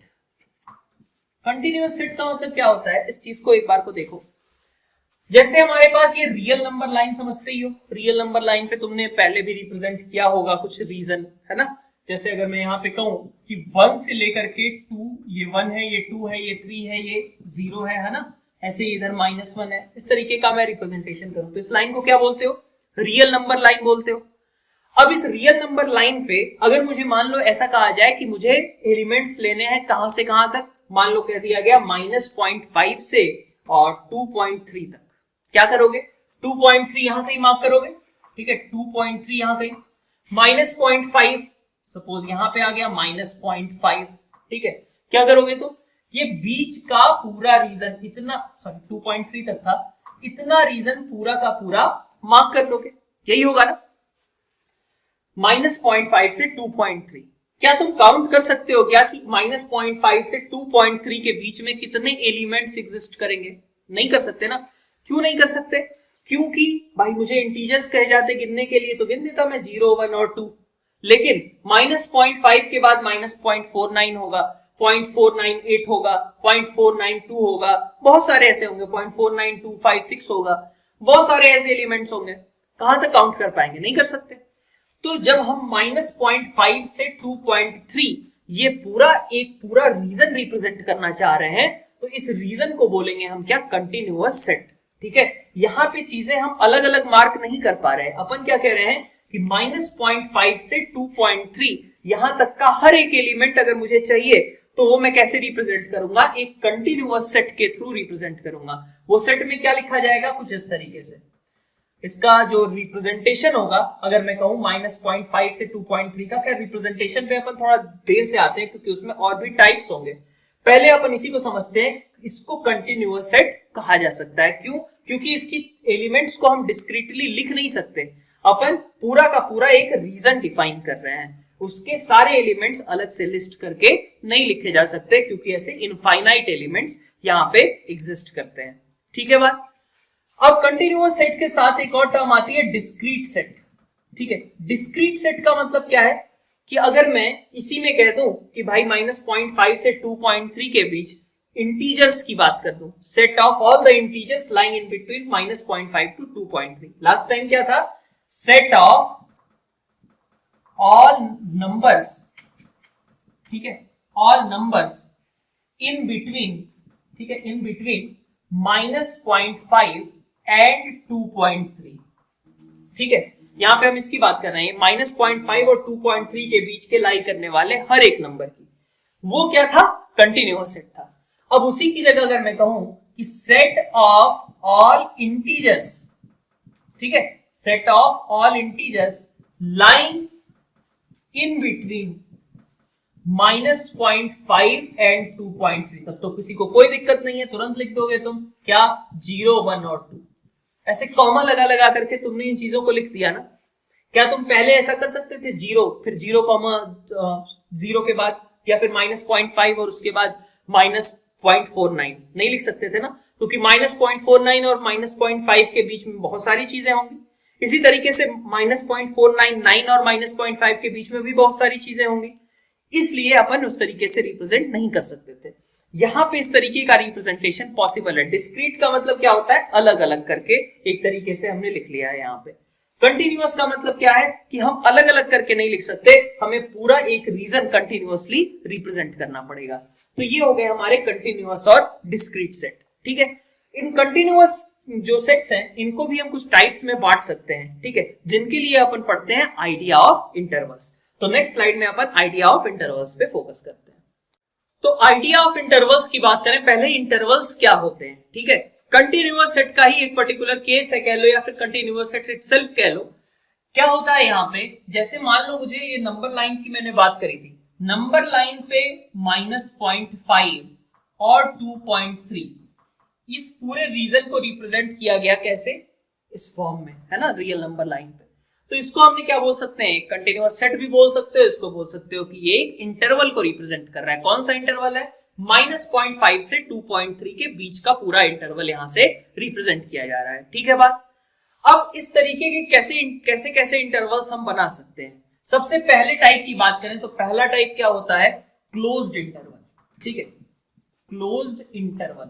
कंटिन्यूअस सेट का मतलब क्या होता है, इस चीज को एक बार को देखो। जैसे हमारे पास ये रियल नंबर लाइन समझते ही हो, रियल नंबर लाइन पे तुमने पहले भी रिप्रेजेंट किया होगा कुछ रीजन, है ना। जैसे अगर मैं यहाँ पे कहूं कि 1 से लेकर के 2, ये 1 है, ये 2 है, ये 3 है, ये 0 है ना, ऐसे इधर -1 है, इस तरीके का मैं रिप्रेजेंटेशन करूं तो इस लाइन को क्या बोलते हो, रियल नंबर लाइन बोलते हो। अब इस रियल नंबर लाइन पे अगर मुझे मान लो ऐसा कहा जाए कि मुझे एलिमेंट्स लेने हैं कहां से कहां तक, मान लो कह दिया गया -0.5 से और 2.3 तक, क्या करोगे? 2.3 यहां कहीं मार्क करोगे, ठीक है, 2.3 यहां कहीं, -0.5 सपोज यहां पे आ गया -0.5, ठीक है, क्या करोगे? तो ये बीच का पूरा रीजन इतना, सॉरी 2.3 तक था, इतना रीजन पूरा का पूरा मार्क कर लोगे, यही होगा ना, -0.5 से 2.3। क्या तुम काउंट कर सकते हो क्या कि -0.5 से 2.3 के बीच में कितने एलिमेंट्स एग्जिस्ट करेंगे? नहीं कर सकते ना। क्यों नहीं कर सकते? क्योंकि भाई मुझे इंटीजर्स कहे जाते गिनने के लिए तो गिन देता मैं 0, 1 और 2, लेकिन -0.5 के बाद -0.49 होगा, 0.498 होगा, 0.492 होगा, बहुत सारे ऐसे होंगे, 0.4925 होगा, बहुत सारे ऐसे एलिमेंट्स होंगे, कहां तक काउंट कर पाएंगे? नहीं कर सकते। तो जब हम -0.5 से 2.3 ये पूरा रीजन रिप्रेजेंट करना चाह रहे हैं, तो इस रीजन को बोलेंगे हम क्या? कंटिन्यूअस सेट, ठीक है। यहां पे चीजें हम अलग अलग मार्क नहीं कर पा रहे हैं, अपन क्या कह रहे हैं कि -0.5 से 2.3 यहां तक का हर एक एलिमेंट अगर मुझे चाहिए तो वो मैं कैसे रिप्रेजेंट करूंगा? एक कंटिन्यूअस सेट के थ्रू रिप्रेजेंट करूंगा। वो सेट में क्या लिखा जाएगा? कुछ इस तरीके से। इसका जो रिप्रेजेंटेशन होगा, अगर मैं कहूं -0.5 से 2.3 का, क्या रिप्रेजेंटेशन पे अपन थोड़ा देर से आते हैं क्योंकि उसमें और भी टाइप्स होंगे। पहले अपन इसी को समझते हैं, इसको कंटिन्यूअस सेट कहा जा सकता है। क्यों? क्योंकि इसकी एलिमेंट्स को हम डिस्क्रीटली लिख नहीं सकते, अपन पूरा का पूरा एक रीजन डिफाइन कर रहे हैं, उसके सारे एलिमेंट्स अलग से लिस्ट करके नहीं लिखे जा सकते क्योंकि ऐसे इनफाइनाइट एलिमेंट्स यहां पे एग्जिस्ट करते हैं, ठीक है बात। अब कंटिन्यूअस सेट के साथ एक और टर्म आती है डिस्क्रीट सेट, ठीक है। डिस्क्रीट सेट का मतलब क्या है कि अगर मैं इसी में कह दूं कि भाई -0.5 से 2.3 के बीच इंटीजर्स की बात कर दूं, set of all the integers lying in between -0.5 to 2.3। Last time क्या था? सेट ऑफ ऑल नंबर्स, ठीक है, ऑल नंबर्स इन बिटवीन, ठीक है, इन बिटवीन -0.5 एंड 2.3, ठीक है। यहां पे हम इसकी बात कर रहे हैं, -0.5 और 2.3 के बीच के लाई करने वाले हर एक नंबर की, वो क्या था? कंटिन्यूअस सेट था। अब उसी की जगह अगर मैं कहूं कि सेट ऑफ ऑल इंटीजर्स, ठीक है, set of all integers lying in between -0.5 and 2.3, तब तो किसी को कोई दिक्कत नहीं है, तुरंत लिख दोगे तुम क्या? 0, 1 और 2, ऐसे कॉमा लगा लगा करके तुमने इन चीजों को लिख दिया ना। क्या तुम पहले ऐसा कर सकते थे? 0 फिर 0, के बाद, या फिर -0.5 और उसके बाद -0.49 नहीं लिख सकते थे ना, क्योंकि -0.49 और -0.5 के बीच में बहुत सारी चीजें होंगी। इसी तरीके से -0.499 और -0.5 के बीच में भी बहुत सारी चीजें होंगी, इसलिए अपन उस तरीके से रिप्रेजेंट नहीं कर सकते थे। यहां पे इस तरीके का रिप्रेजेंटेशन पॉसिबल है। डिस्क्रीट का मतलब क्या होता है? अलग अलग करके एक तरीके से हमने लिख लिया है। यहाँ पे कंटिन्यूअस का मतलब क्या है कि हम अलग अलग करके नहीं लिख सकते, हमें पूरा एक रीजन कंटिन्यूअसली रिप्रेजेंट करना पड़ेगा। तो ये हो गए हमारे कंटिन्यूअस और डिस्क्रीट सेट, ठीक है। इन कंटिन्यूअस जो सेट्स हैं इनको भी हम कुछ टाइप्स में बांट सकते हैं, ठीक है, जिनके लिए अपन पढ़ते हैं आइडिया ऑफ इंटरवल्स। तो नेक्स्ट स्लाइड में अपन आइडिया ऑफ इंटरवल्स पे फोकस करते हैं। तो आइडिया ऑफ इंटरवल्स की बात करें, पहले इंटरवल्स क्या होते हैं, ठीक है। कंटिन्यूअस सेट का ही एक पर्टिकुलर केस है कह लो, या फिर कंटिन्यूअस सेट इटसेल्फ कह लो। क्या होता है यहाँ पे, जैसे मान लो मुझे ये नंबर लाइन की मैंने बात करी थी, नंबर लाइन पे -0.5 और 2.3 इस पूरे रीजन को रिप्रेजेंट किया गया कैसे? इस फॉर्म में, है ना, रियल नंबर लाइन पे। तो इसको हमने क्या बोल सकते हैं? कंटिन्यूअस सेट भी बोल सकते हो, इसको बोल सकते हो कि ये एक इंटरवल को रिप्रेजेंट कर रहा है। कौन सा इंटरवल है? -0.5 से 2.3 के बीच का पूरा इंटरवल यहां से रिप्रेजेंट किया जा रहा है, ठीक है बात। अब इस तरीके के कैसे कैसे इंटरवल्स हम बना सकते हैं। सबसे पहले टाइप की बात करें तो पहला टाइप क्या होता है? क्लोज्ड इंटरवल, ठीक है, क्लोज्ड इंटरवल।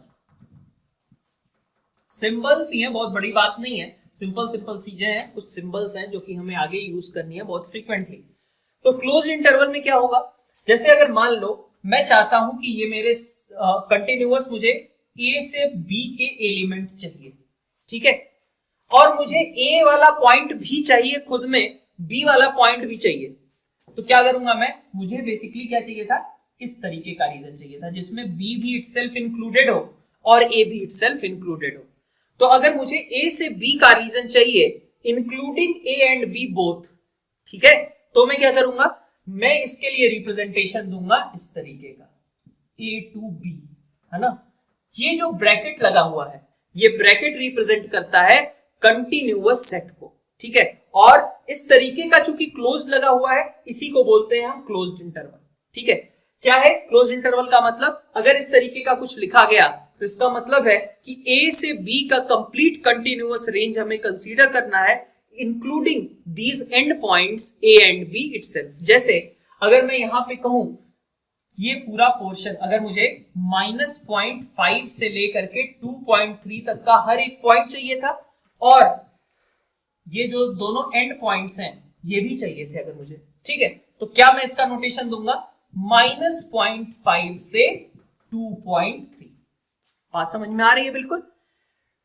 सिंबल्स ही है, बहुत बड़ी बात नहीं है, सिंपल चीजें हैं, कुछ सिंबल्स हैं जो कि हमें आगे यूज करनी है बहुत फ्रीक्वेंटली। तो क्लोज्ड इंटरवल में क्या होगा, जैसे अगर मान लो मैं चाहता हूं कि ये मेरे कंटिन्यूअस मुझे ए से बी के एलिमेंट चाहिए, ठीक है, और मुझे ए वाला पॉइंट भी चाहिए खुद में बी वाला पॉइंट भी चाहिए, तो क्या करूंगा मैं, मुझे बेसिकली क्या चाहिए था, इस तरीके का रीजन चाहिए था जिसमें बी भी इटसेल्फ इंक्लूडेड हो और ए भी इटसेल्फ इंक्लूडेड हो। तो अगर मुझे ए से बी का रीजन चाहिए including A and B both, ठीक है, तो मैं क्या करूंगा, मैं इसके लिए रिप्रेजेंटेशन दूंगा इस तरीके का, ए टू बी, है ना। ये जो ब्रैकेट लगा हुआ है, ये ब्रैकेट रिप्रेजेंट करता है कंटिन्यूअस सेट को, ठीक है, और इस तरीके का चूंकि क्लोज्ड लगा हुआ है, इसी को बोलते हैं हम क्लोज्ड इंटरवल, ठीक है। क्या है क्लोज्ड इंटरवल का मतलब, अगर इस तरीके का कुछ लिखा गया तो इसका मतलब है कि ए से बी का कंप्लीट कंटिन्यूअस रेंज हमें कंसीडर करना है including these end points A and B itself. जैसे अगर मैं यहां पे कहूं ये पूरा पोर्शन, अगर मुझे -0.5 से लेकर के 2.3 तक का हर एक पॉइंट चाहिए था, और ये जो दोनों एंड पॉइंट्स हैं ये भी चाहिए थे अगर मुझे, ठीक है, तो क्या मैं इसका नोटेशन दूंगा, -0.5 से 2.3। बात समझ में आ रही है बिल्कुल।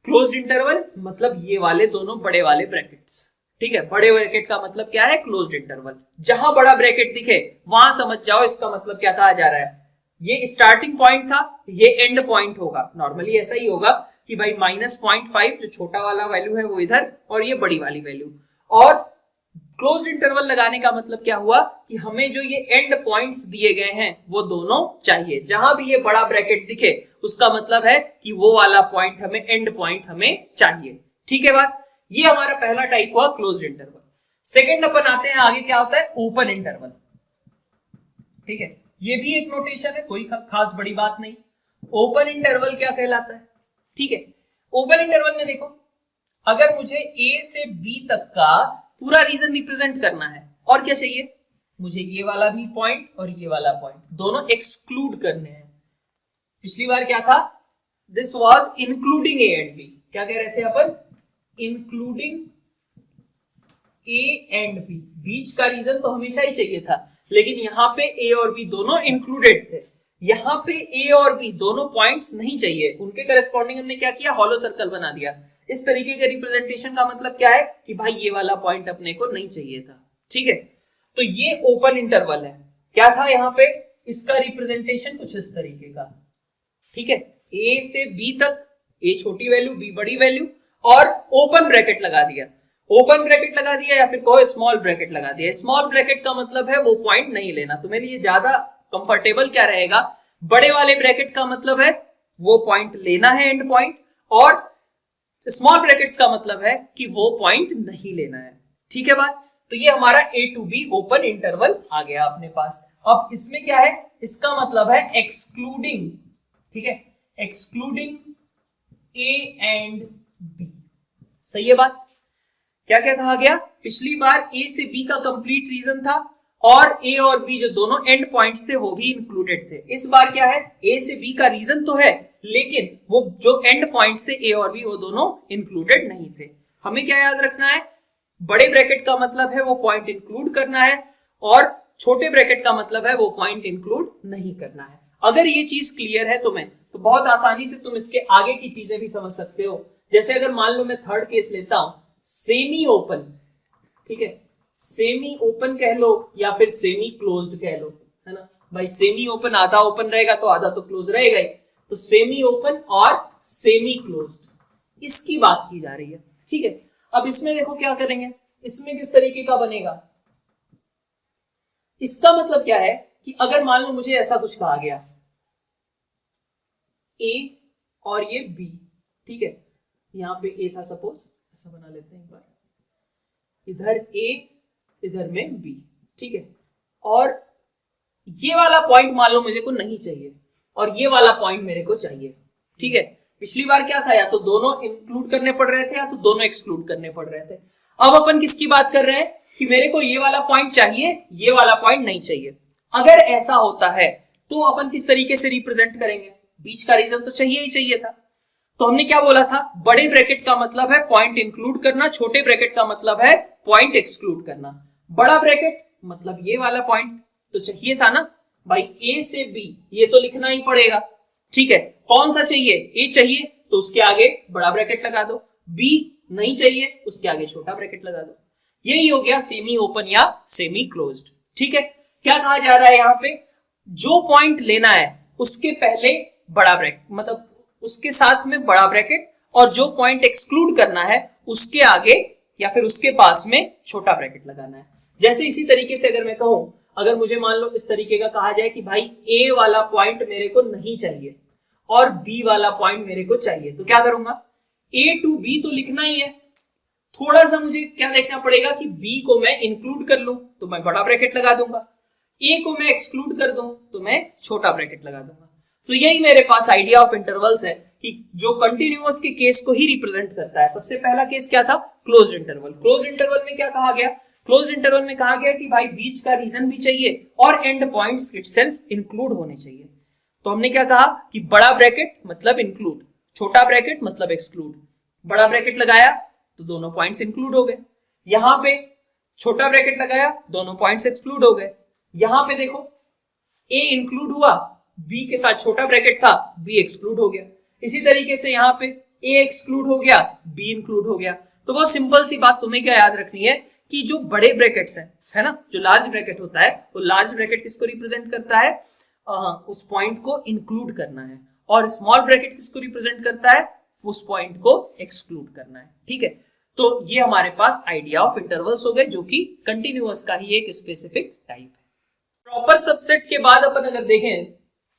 क्लोज्ड इंटरवल मतलब ये वाले दोनों बड़े वाले ब्रैकेट्स, ठीक है, बड़े ब्रैकेट का मतलब क्या है, क्लोज्ड इंटरवल। जहां बड़ा ब्रैकेट दिखे वहां समझ जाओ इसका मतलब क्या कहा जा रहा है, ये स्टार्टिंग पॉइंट था, ये एंड पॉइंट होगा। नॉर्मली ऐसा ही होगा कि भाई -0.5 जो छोटा वाला वैल्यू है वो इधर, और ये बड़ी वाली वैल्यू। और क्लोज्ड इंटरवल लगाने का मतलब क्या हुआ कि हमें जो ये एंड पॉइंट्स दिए गए हैं वो दोनों चाहिए। जहां भी ये बड़ा ब्रैकेट दिखे उसका मतलब है कि वो वाला पॉइंट हमें, एंड पॉइंट हमें चाहिए, ठीक है बात। ये हमारा पहला टाइप हुआ क्लोज्ड इंटरवल। सेकंड अपन आते हैं आगे, क्या होता है, ओपन इंटरवल, ठीक है। ये भी एक नोटेशन है, कोई खास बड़ी बात नहीं। ओपन इंटरवल क्या कहलाता है, ठीक है। ओपन इंटरवल में देखो, अगर मुझे ए से बी तक का पूरा रीजन रिप्रेजेंट करना है, और क्या चाहिए मुझे, ये वाला भी पॉइंट और ये वाला पॉइंट दोनों एक्सक्लूड करने हैं। पिछली बार क्या था, this was including A and B, क्या कह रहे थे अपन, इंक्लूडिंग ए एंड बी। बीच का रीजन तो हमेशा ही चाहिए था, लेकिन यहां पे ए और बी दोनों इंक्लूडेड थे, यहां पे ए और बी दोनों पॉइंट्स नहीं चाहिए, उनके करस्पॉन्डिंग हमने क्या किया, हॉलो सर्कल बना दिया। इस तरीके के रिप्रेजेंटेशन का मतलब क्या है कि भाई ये वाला पॉइंट अपने को नहीं चाहिए था, ठीक है। तो ये ओपन इंटरवल है। क्या था यहां पे, इसका रिप्रेजेंटेशन कुछ इस तरीके का, ठीक है, ए से बी तक, ए छोटी वैल्यू बी बड़ी वैल्यू, और ओपन ब्रैकेट लगा दिया। ओपन ब्रैकेट लगा दिया या फिर कहो स्मॉल ब्रैकेट लगा दिया। स्मॉल ब्रैकेट का मतलब है वो पॉइंट नहीं लेना। तुम्हारे लिए ज्यादा कंफर्टेबल क्या रहेगा, बड़े वाले ब्रैकेट का मतलब है वो पॉइंट लेना है, एंड पॉइंट, और स्मॉल ब्रैकेट्स का मतलब है कि वो पॉइंट नहीं लेना है, ठीक है बात। तो ये हमारा ए टू बी ओपन इंटरवल आ गया अपने पास। अब इसमें क्या है, इसका मतलब है एक्सक्लूडिंग, ठीक है, एक्सक्लूडिंग ए एंड बी, सही है बात। क्या क्या कहा गया, पिछली बार ए से बी का कंप्लीट रीजन था, और ए और बी जो दोनों एंड पॉइंट्स थे वो भी इंक्लूडेड थे। इस बार क्या है, ए से बी का रीजन तो है, लेकिन वो जो एंड पॉइंट्स थे ए और बी वो दोनों इंक्लूडेड नहीं थे। हमें क्या याद रखना है, बड़े ब्रैकेट का मतलब है वो पॉइंट इंक्लूड करना है, और छोटे ब्रैकेट का मतलब है वो पॉइंट इंक्लूड नहीं करना है। अगर ये चीज क्लियर है तुम्हें, तो बहुत आसानी से तुम इसके आगे की चीजें भी समझ सकते हो। जैसे अगर मान लो मैं थर्ड केस लेता हूं, सेमी ओपन, ठीक है, सेमी ओपन कह लो या फिर सेमी क्लोज्ड कह लो, है ना भाई। सेमी ओपन आधा ओपन रहेगा तो आधा तो क्लोज रहेगा ही, तो सेमी ओपन और सेमी क्लोज्ड, इसकी बात की जा रही है, ठीक है। अब इसमें देखो क्या करेंगे, इसमें किस तरीके का बनेगा, इसका मतलब क्या है कि अगर मान लो मुझे ऐसा कुछ कहा गया, ए और ये बी, ठीक है, यहां पे ए था सपोज, ऐसा बना लेते हैं एक बार, इधर ए इधर में बी, ठीक है, और ये वाला पॉइंट मान लो मुझे को नहीं चाहिए और ये वाला पॉइंट मेरे को चाहिए, ठीक है। पिछली बार क्या था, या तो दोनों इंक्लूड करने पड़ रहे थे या तो दोनों एक्सक्लूड करने पड़ रहे थे। अब अपन किसकी बात कर रहे हैं कि मेरे को ये वाला पॉइंट चाहिए, ये वाला पॉइंट नहीं चाहिए। अगर ऐसा होता है तो अपन किस तरीके से रिप्रेजेंट करेंगे, बीच का रीजन तो चाहिए ही चाहिए था। तो हमने क्या बोला था, बड़े ब्रैकेट का मतलब है पॉइंट इंक्लूड करना, छोटे ब्रैकेट का मतलब है पॉइंट एक्सक्लूड करना। बड़ा ब्रैकेट मतलब ये वाला पॉइंट तो चाहिए था ना भाई, ए से बी ये तो लिखना ही पड़ेगा, ठीक है। कौन सा चाहिए, ए चाहिए तो उसके आगे बड़ा ब्रैकेट लगा दो, बी नहीं चाहिए उसके आगे छोटा ब्रैकेट लगा दो। यही हो गया सेमी ओपन या सेमी क्लोज्ड। ठीक है, क्या कहा जा रहा है यहाँ पे, जो पॉइंट लेना है उसके पहले बड़ा ब्रैकेट, मतलब उसके साथ में बड़ा ब्रैकेट, और जो पॉइंट एक्सक्लूड करना है उसके आगे या फिर उसके पास में छोटा ब्रैकेट लगाना है। जैसे इसी तरीके से अगर मैं कहूं, अगर मुझे मान लो इस तरीके का कहा जाए कि भाई ए वाला पॉइंट मेरे को नहीं चाहिए और बी वाला पॉइंट मेरे को चाहिए, तो क्या करूंगा, ए टू बी तो लिखना ही है, थोड़ा सा मुझे क्या देखना पड़ेगा कि बी को मैं इंक्लूड कर लूं तो मैं बड़ा ब्रैकेट लगा दूंगा, ए को मैं एक्सक्लूड कर दूं तो मैं छोटा ब्रैकेट लगा दूंगा। तो यही मेरे पास आइडिया ऑफ इंटरवल्स है कि जो कंटिन्यूअस के केस को ही रिप्रेजेंट करता है। सबसे पहला केस क्या था, क्लोज्ड इंटरवल। क्लोज्ड इंटरवल में क्या कहा गया, क्लोज्ड इंटरवल में कहा गया कि भाई बीच का रीजन भी चाहिए और एंड पॉइंट्स इटसेल्फ इंक्लूड होने चाहिए। तो हमने क्या कहा कि बड़ा ब्रैकेट मतलब इंक्लूड, छोटा ब्रैकेट मतलब एक्सक्लूड। बड़ा ब्रैकेट लगाया तो दोनों पॉइंट्स इंक्लूड हो गए, यहां पे छोटा ब्रैकेट लगाया दोनों पॉइंट्स एक्सक्लूड हो गए। यहां पे देखो ए इंक्लूड हुआ, बी के साथ छोटा ब्रैकेट था, बी एक्सक्लूड हो गया। इसी तरीके से यहां पे ए एक्सक्लूड हो गया, बी इंक्लूड हो गया। तो बहुत सिंपल सी बात तुम्हें क्या याद रखनी है कि जो बड़े ब्रैकेट्स हैं, है ना, जो लार्ज ब्रैकेट होता है वो लार्ज ब्रैकेट किसको रिप्रेजेंट करता है, उस पॉइंट को इंक्लूड करना है, और स्मॉल ब्रैकेट किसको रिप्रेजेंट करता है, उस पॉइंट को एक्सक्लूड करना है। ठीक है, तो ये हमारे पास आइडिया ऑफ इंटरवल्स हो गए, जो कि कंटिन्यूअस का ही एक स्पेसिफिक टाइप है। प्रॉपर सबसेट के बाद अपन अगर देखें,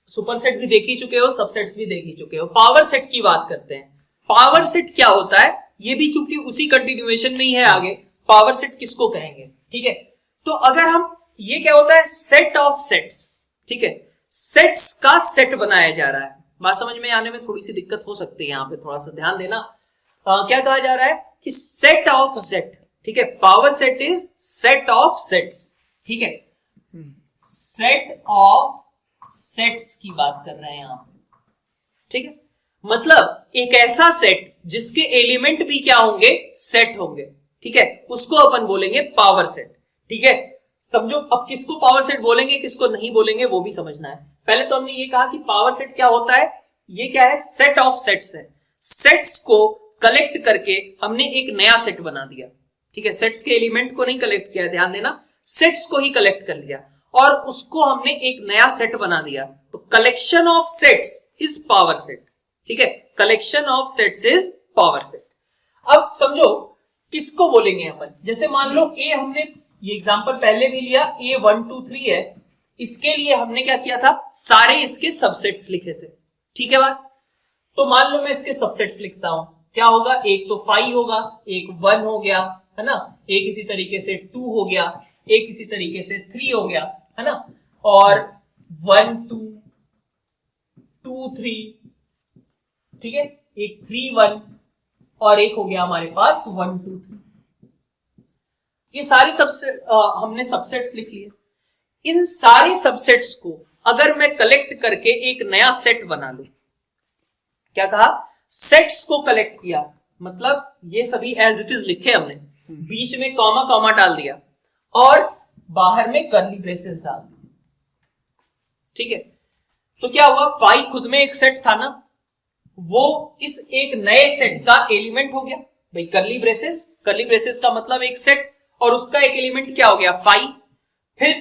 सुपरसेट भी देख ही चुके हो, सबसेट्स भी देख ही चुके हो, पावर सेट की बात करते हैं। पावर सेट क्या होता है, ये भी चूंकि उसी कंटिन्यूएशन में ही है आगे, पावर सेट किसको कहेंगे। ठीक है, तो अगर हम, ये क्या होता है, सेट ऑफ सेट्स। ठीक है, सेट्स का सेट बनाया जा रहा है। बात समझ में आने में थोड़ी सी दिक्कत हो सकती है, यहाँ पे थोड़ा सा ध्यान देना। क्या कहा जा रहा है कि सेट ऑफ सेट। ठीक है, power set is set of sets. ठीक है, सेट ऑफ सेट्स की बात कर रहे हैं यहां पे। ठीक है, मतलब एक ऐसा सेट जिसके एलिमेंट भी क्या होंगे, सेट होंगे। ठीक है, उसको अपन बोलेंगे पावर सेट। ठीक है, समझो अब किसको पावर सेट बोलेंगे किसको नहीं बोलेंगे वो भी समझना है। पहले तो हमने ये कहा कि पावर सेट क्या होता है, ये क्या है, सेट ऑफ सेट्स है। सेट्स को कलेक्ट करके हमने एक नया सेट बना दिया। ठीक है, सेट्स के एलिमेंट को नहीं कलेक्ट किया, ध्यान देना, सेट्स को ही कलेक्ट कर लिया और उसको हमने एक नया सेट बना दिया। तो collection of sets is power set. ठीक है, collection of sets is power set. अब समझो किसको बोलेंगे अपन, जैसे मान लो ए, हमने ये एग्जांपल पहले भी लिया, ए 1 2 3 है, इसके लिए हमने क्या किया था, सारे इसके सबसेट्स लिखे थे। ठीक है बात, तो मान लो मैं इसके सबसेट्स लिखता हूं, क्या होगा, एक तो 5 होगा, एक 1 हो गया, है ना, एक इसी तरीके से 2 हो गया, एक इसी तरीके से 3 हो गया, है ना, और 1 2 2 3, ठीक है, एक 3 1 और एक हो गया हमारे पास 1 2 3। ये सारे सबसेट हमने सबसेट्स लिख लिए। इन सारे सबसेट्स को अगर मैं कलेक्ट करके एक नया सेट बना लूं, क्या कहा, सेट्स को कलेक्ट किया, मतलब ये सभी एज इट इज लिखे हमने, बीच में कॉमा कॉमा डाल दिया और बाहर में कर्ली ब्रेसेस डाल दिए। ठीक है, तो क्या हुआ, 5 खुद में एक सेट था ना, वो इस एक नए सेट का एलिमेंट हो गया। भाई कर्ली ब्रेसेस का मतलब एक सेट, और उसका एक एलिमेंट क्या हो गया, 5। फिर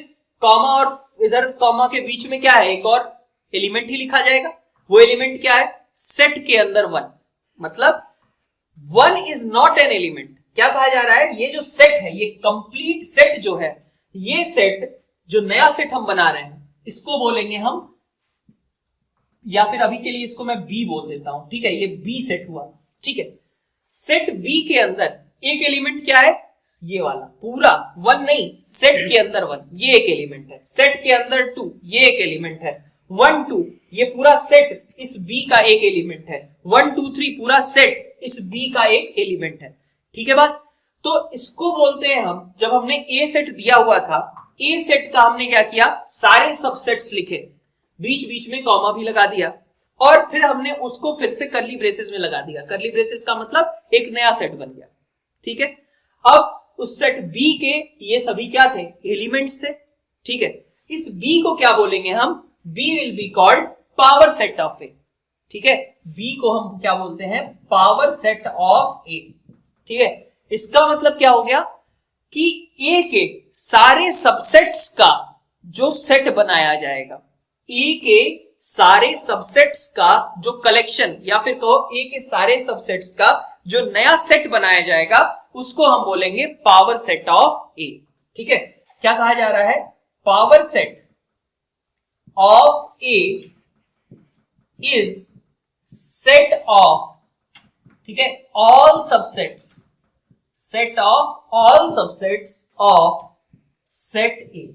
कॉमा और इधर कॉमा के बीच में क्या है, एक और एलिमेंट ही लिखा जाएगा। वो एलिमेंट क्या है, सेट के अंदर 1, मतलब 1 इज नॉट एन एलिमेंट। क्या कहा जा रहा है, ये जो सेट है, ये कंप्लीट सेट जो है, ये सेट जो नया सेट हम बना रहे हैं, इसको बोलेंगे हम, या फिर अभी के लिए इसको मैं बी बोल देता हूं। ठीक है, ये बी सेट हुआ। ठीक है, सेट बी के अंदर एक एलिमेंट क्या है, ये वाला पूरा 1 नहीं, सेट के अंदर 1 ये एक एलिमेंट है, सेट के अंदर 2 ये एक एलिमेंट है, 1 2 ये पूरा सेट इस बी का एक एलिमेंट है, 1 2 3 पूरा सेट इस बी का एक एलिमेंट है। ठीक है बात, तो इसको बोलते हैं हम, जब हमने ए सेट दिया हुआ था, ए सेट का हमने क्या किया, सारे सबसेट्स लिखे, बीच बीच में कॉमा भी लगा दिया, और फिर हमने उसको फिर से कर्ली ब्रेसेस में लगा दिया। कर्ली ब्रेसेस का मतलब एक नया सेट बन गया। ठीक है, अब उस सेट बी के ये सभी क्या थे, एलिमेंट्स थे। ठीक है, इस बी को क्या बोलेंगे हम, B will be called power set of A. ठीक है, बी को हम क्या बोलते हैं, पावर सेट ऑफ ए। ठीक है, इसका मतलब क्या हो गया कि ए के सारे सबसेट्स का जो सेट बनाया जाएगा, ए के सारे सबसेट्स का जो कलेक्शन या फिर कहो ए के सारे सबसेट्स का जो नया सेट बनाया जाएगा उसको हम बोलेंगे पावर सेट ऑफ ए। ठीक है, क्या कहा जा रहा है? Power set of A is set of, ठीक है, all subsets, set of all subsets of set ए।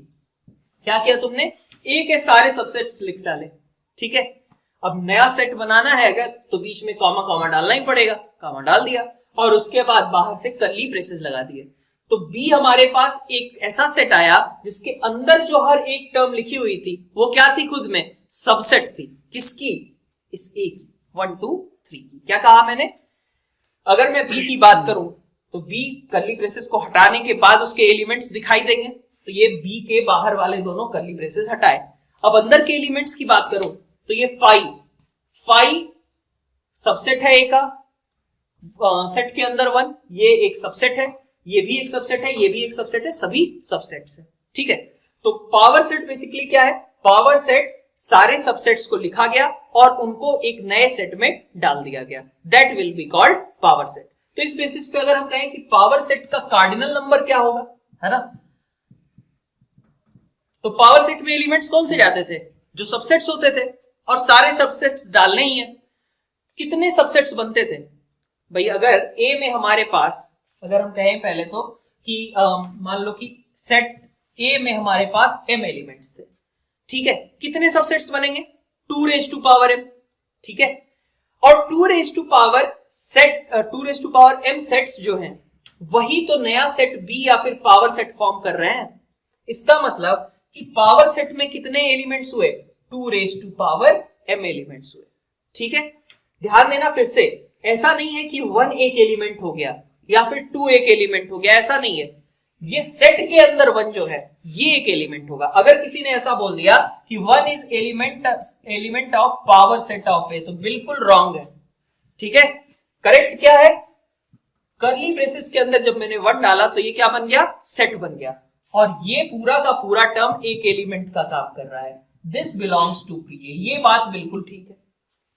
क्या किया तुमने? ए के सारे सबसेट्स लिख डाले। ठीक है, अब नया सेट बनाना है अगर तो बीच में कॉमा कॉमा डालना ही पड़ेगा, कॉमा डाल दिया और उसके बाद बाहर से कर्ली ब्रेसेस लगा दिए। तो बी हमारे पास एक ऐसा सेट आया जिसके अंदर जो हर एक टर्म लिखी हुई थी वो क्या थी? खुद में सबसेट थी। किसकी? इस ए की, 1 2 3 की। क्या कहा मैंने? अगर मैं बी की बात करूं तो बी कर्ली ब्रेसेस को हटाने के बाद उसके एलिमेंट्स दिखाई देंगे, तो ये बी के बाहर वाले दोनों कर्ली ब्रेसेस हटाए। अब अंदर के एलिमेंट्स की बात करूं तो ये 5 सबसेट है ए का, सेट के अंदर 1, ये एक सबसेट है, ये भी एक सबसेट है, ये भी एक सबसेट है, सभी सबसेट्स है। ठीक है, तो पावर सेट बेसिकली क्या है? पावर सेट सारे सबसेट्स को लिखा गया और उनको एक नए सेट में डाल दिया गया, that will be called power set. तो इस बेसिस पे अगर हम कहें कि पावर सेट का कार्डिनल नंबर क्या होगा, है ना, तो पावर सेट में एलिमेंट्स कौन से जाते थे? जो सबसेट्स होते थे, और सारे सबसेट्स डालने ही है। कितने सबसेट्स बनते थे भाई? अगर ए में हमारे पास, अगर हम कहें पहले तो कि मान लो कि सेट ए में हमारे पास m एलिमेंट्स थे, ठीक है, कितने सबसेट्स बनेंगे? 2 रेज़ टू पावर m। ठीक है, और 2 raise to power set 2 raise to power m sets जो हैं वही तो नया सेट b या फिर पावर सेट फॉर्म कर रहे हैं। इसका मतलब कि पावर सेट में कितने एलिमेंट्स हुए? 2 raise to power m elements हुए। ठीक है, ध्यान देना फिर से, ऐसा नहीं है कि 1 एक एलिमेंट हो गया या फिर 2 एक एलिमेंट हो गया, ऐसा नहीं है। ये सेट के अंदर 1 जो है ये एक एलिमेंट होगा। अगर किसी ने ऐसा बोल दिया कि 1 is element of power set of A, तो बिल्कुल रॉन्ग है। ठीक है, करेक्ट क्या है? कर्ली ब्रेसेस के अंदर जब मैंने 1 डाला तो ये क्या बन गया? सेट बन गया, और ये पूरा का पूरा टर्म एक एलिमेंट का काम कर रहा है। This belongs to P A, ये बात बिल्कुल ठीक है।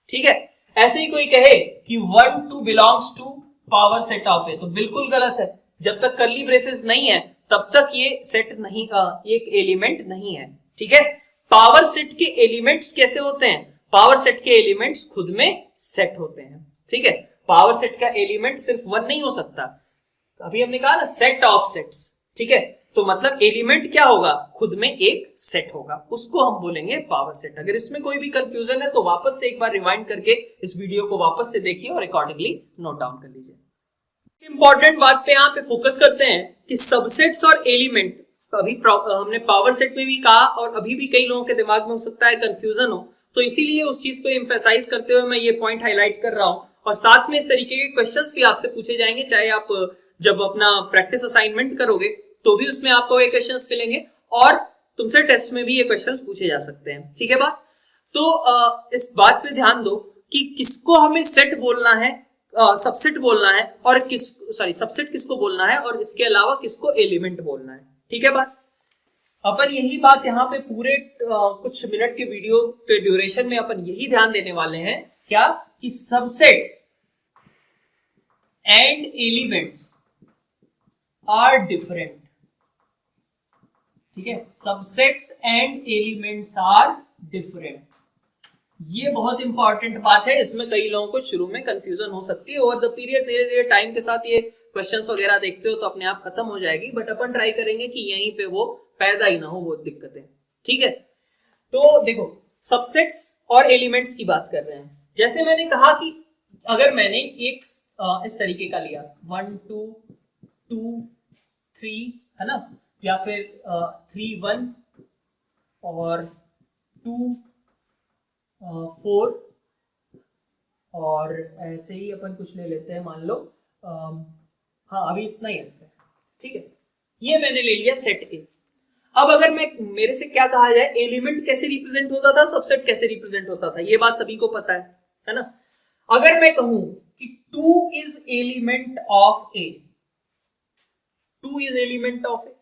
ठीक है, ऐसे ही कोई कहे कि 1 2 belongs to power set of A, तो बिल्कुल गलत है। जब तक कर्ली ब्रेसेस नहीं है तब तक ये सेट नहीं, एक एलिमेंट नहीं है। ठीक है, पावर सेट के एलिमेंट्स कैसे होते हैं? पावर सेट के एलिमेंट्स खुद में सेट होते हैं। ठीक है, पावर सेट का एलिमेंट सिर्फ 1 नहीं हो सकता। अभी हमने कहा ना सेट ऑफ सेट्स। ठीक है, तो मतलब एलिमेंट क्या होगा? खुद में एक सेट होगा, उसको हम बोलेंगे पावर सेट। अगर इसमें कोई भी कंफ्यूजन है तो वापस से एक बार रिवाइंड करके इस वीडियो को वापस से देखिए और अकॉर्डिंगली नोट डाउन कर लीजिए। इंपॉर्टेंट बात पे यहाँ पे फोकस करते हैं कि सबसेट्स और एलिमेंट, अभी हमने पावर सेट में भी कहा और अभी भी कई लोगों के दिमाग में हो सकता है कंफ्यूजन हो, तो इसीलिए उस चीज पे एम्फेसाइज करते हुए मैं ये पॉइंट हाईलाइट कर रहा हूं। और साथ में इस तरीके के क्वेश्चंस भी आपसे पूछे जाएंगे, चाहे आप जब अपना प्रैक्टिस असाइनमेंट करोगे तो भी उसमें आपको ये क्वेश्चंस मिलेंगे और तुमसे टेस्ट में भी ये क्वेश्चंस पूछे जा सकते हैं। ठीक है बात? तो इस बात पे ध्यान दो कि किसको हमें सेट बोलना है, सबसेट बोलना है, और सबसेट किसको बोलना है, और इसके अलावा किसको एलिमेंट बोलना है। ठीक है बात? अपन यही बात यहाँ पे पूरे कुछ मिनट के वीडियो के ड्यूरेशन में अपन यही ध्यान देने वाले हैं, क्या कि subsets and elements are different. ठीक है, subsets and elements are different, ये बहुत इंपॉर्टेंट बात है। इसमें कई लोगों को शुरू में कंफ्यूजन हो सकती है, ओवर द पीरियड धीरे धीरे टाइम के साथ ये क्वेश्चंस वगैरह देखते हो तो अपने आप खत्म हो जाएगी, बट अपन ट्राई करेंगे कि यहीं पे वो पैदा ही ना हो वो दिक्कतें। ठीक है, तो देखो सबसेट्स और एलिमेंट्स की बात कर रहे हैं। जैसे मैंने कहा कि अगर मैंने एक इस तरीके का लिया 1 2 2 3, है ना, या फिर 3 1 और 2 4, और ऐसे ही अपन कुछ ले लेते हैं, मान लो हाँ अभी इतना ही रखते हैं। ठीक है, ये मैंने ले लिया सेट ए। अब अगर मेरे से क्या कहा जाए, एलिमेंट कैसे रिप्रेजेंट होता था, सबसेट कैसे रिप्रेजेंट होता था, ये बात सभी को पता है ना। अगर मैं कहूं कि 2 is element of A, 2 is element of A.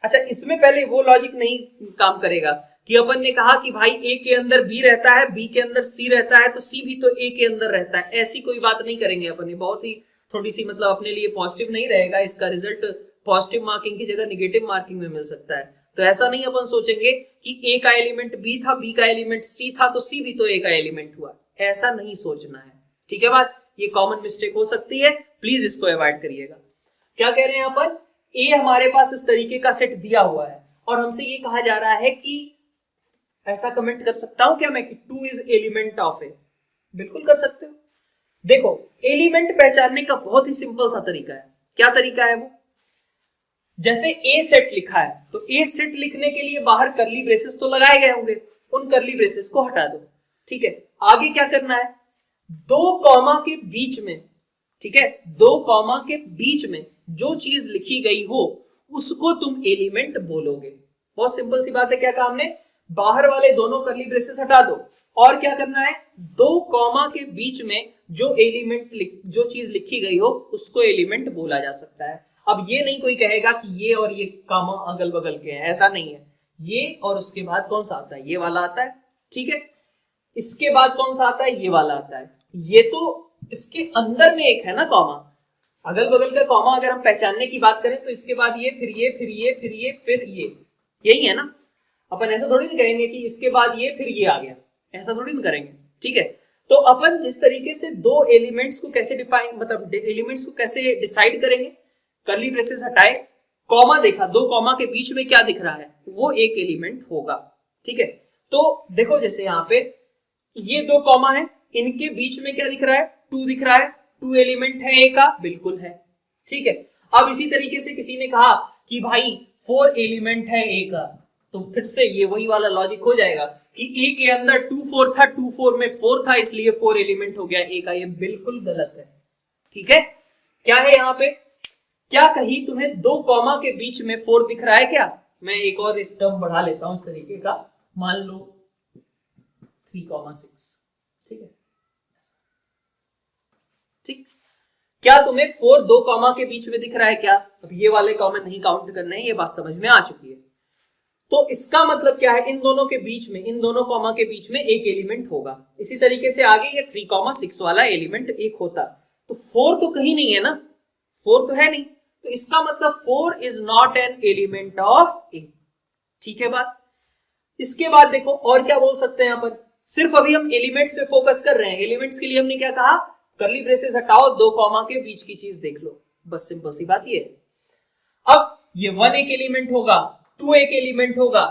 अच्छा, इसमें पहले वो लॉजिक नहीं काम करेगा कि अपन ने कहा कि भाई ए के अंदर बी रहता है, बी के अंदर सी रहता है, तो सी भी तो ए के अंदर रहता है। ऐसी कोई बात नहीं करेंगे अपन, ये बहुत ही थोड़ी सी मतलब अपने लिए पॉजिटिव नहीं रहेगा, इसका रिजल्ट पॉजिटिव मार्किंग की जगह निगेटिव मार्किंग में मिल सकता है। तो ऐसा नहीं अपन सोचेंगे कि ए का एलिमेंट बी था, बी का एलिमेंट सी था, तो सी भी तो ए का एलिमेंट हुआ, ऐसा नहीं सोचना है। ठीक है बात, ये कॉमन मिस्टेक हो सकती है, प्लीज इसको अवॉइड करिएगा। क्या कह रहे हैं अपन, ए हमारे पास इस तरीके का सेट दिया हुआ है और हमसे ये कहा जा रहा है कि ऐसा कमेंट कर सकता हूं क्या मैं कि 2 इज एलिमेंट ऑफ ए? बिल्कुल कर सकते हो। देखो, एलिमेंट पहचानने का बहुत ही सिंपल सा तरीका है। क्या तरीका है वो? जैसे ए सेट लिखा है, तो ए सेट लिखने के लिए बाहर करली ब्रेसेस तो लगाए गए होंगे, उन करली ब्रेसेस को हटा दो। ठीक है, आगे क्या करना है, 2 कॉमा के बीच में, ठीक है, 2 कॉमा के बीच में जो चीज लिखी गई हो उसको तुम एलिमेंट बोलोगे। बहुत सिंपल सी बात है। क्या कहा हमने, बाहर वाले दोनों करली ब्रेसेस हटा दो और क्या करना है, 2 कॉमा के बीच में जो एलिमेंट जो चीज लिखी गई हो उसको एलिमेंट बोला जा सकता है। अब ये नहीं कोई कहेगा कि ये और ये कॉमा अगल बगल के हैं, ऐसा नहीं है। ये और उसके बाद कौन सा आता है, ये वाला आता है। ठीक है, इसके बाद कौन सा आता है, ये वाला आता है। ये तो इसके अंदर में एक है ना कॉमा, अगल बगल का कॉमा अगर हम पहचानने की बात करें तो इसके बाद ये, फिर ये, फिर ये, फिर ये, फिर ये, यही है ना। अपन ऐसा थोड़ी नहीं करेंगे कि इसके बाद ये फिर ये आ गया, ऐसा थोड़ी नहीं करेंगे। ठीक है, तो अपन जिस तरीके से 2 एलिमेंट्स को कैसे डिफाइन, मतलब एलिमेंट्स को कैसे डिसाइड करेंगे, करली ब्रेसेस हटाए, कॉमा देखा, 2 कॉमा के बीच में क्या दिख रहा है, वो एक एलिमेंट होगा। ठीक है, तो देखो जैसे यहाँ पे ये 2 कॉमा है, इनके बीच में क्या दिख रहा है, 2 दिख रहा है। 2 एलिमेंट है ए का, बिल्कुल है। ठीक है, अब इसी तरीके से किसी ने कहा कि भाई 4 एलिमेंट है ए का, तो फिर से ये वही वाला लॉजिक हो जाएगा कि ए के अंदर 2 4 था, 2 4 में 4 था, इसलिए 4 एलिमेंट हो गया ए का। ये बिल्कुल गलत है। ठीक है, क्या है यहाँ पे, क्या कहीं तुम्हें 2 कॉमा के बीच में 4 दिख रहा है क्या? मैं एक और एक टर्म बढ़ा लेता हूं इस तरीके का, मान लो 3,6। ठीक है, ठीक, क्या तुम्हें 4 2 कॉमा के बीच में दिख रहा है क्या? अब ये वाले कॉमा नहीं काउंट करने हैं, ये बात समझ में आ चुकी है। तो इसका मतलब क्या है, इन दोनों के बीच में, इन दोनों कॉमा के बीच में एक एलिमेंट होगा। इसी तरीके से आगे ये 3,6 वाला एलिमेंट एक होता, तो 4 तो कहीं नहीं है ना, 4 तो है नहीं, तो इसका मतलब 4 is not an element of A. ठीक है बात। इसके बाद देखो और क्या बोल सकते हैं यहाँ पर, सिर्फ अभी हम एलिमेंट्स पे फोकस कर रहे हैं। एलिमेंट्स के लिए हमने क्या कहा, करली ब्रेसेस हटाओ, 2 कॉमा के बीच की चीज देख लो, बस सिंपल सी बात ये है। अब ये 1 एक एलिमेंट होगा, 2 एक एलिमेंट होगा,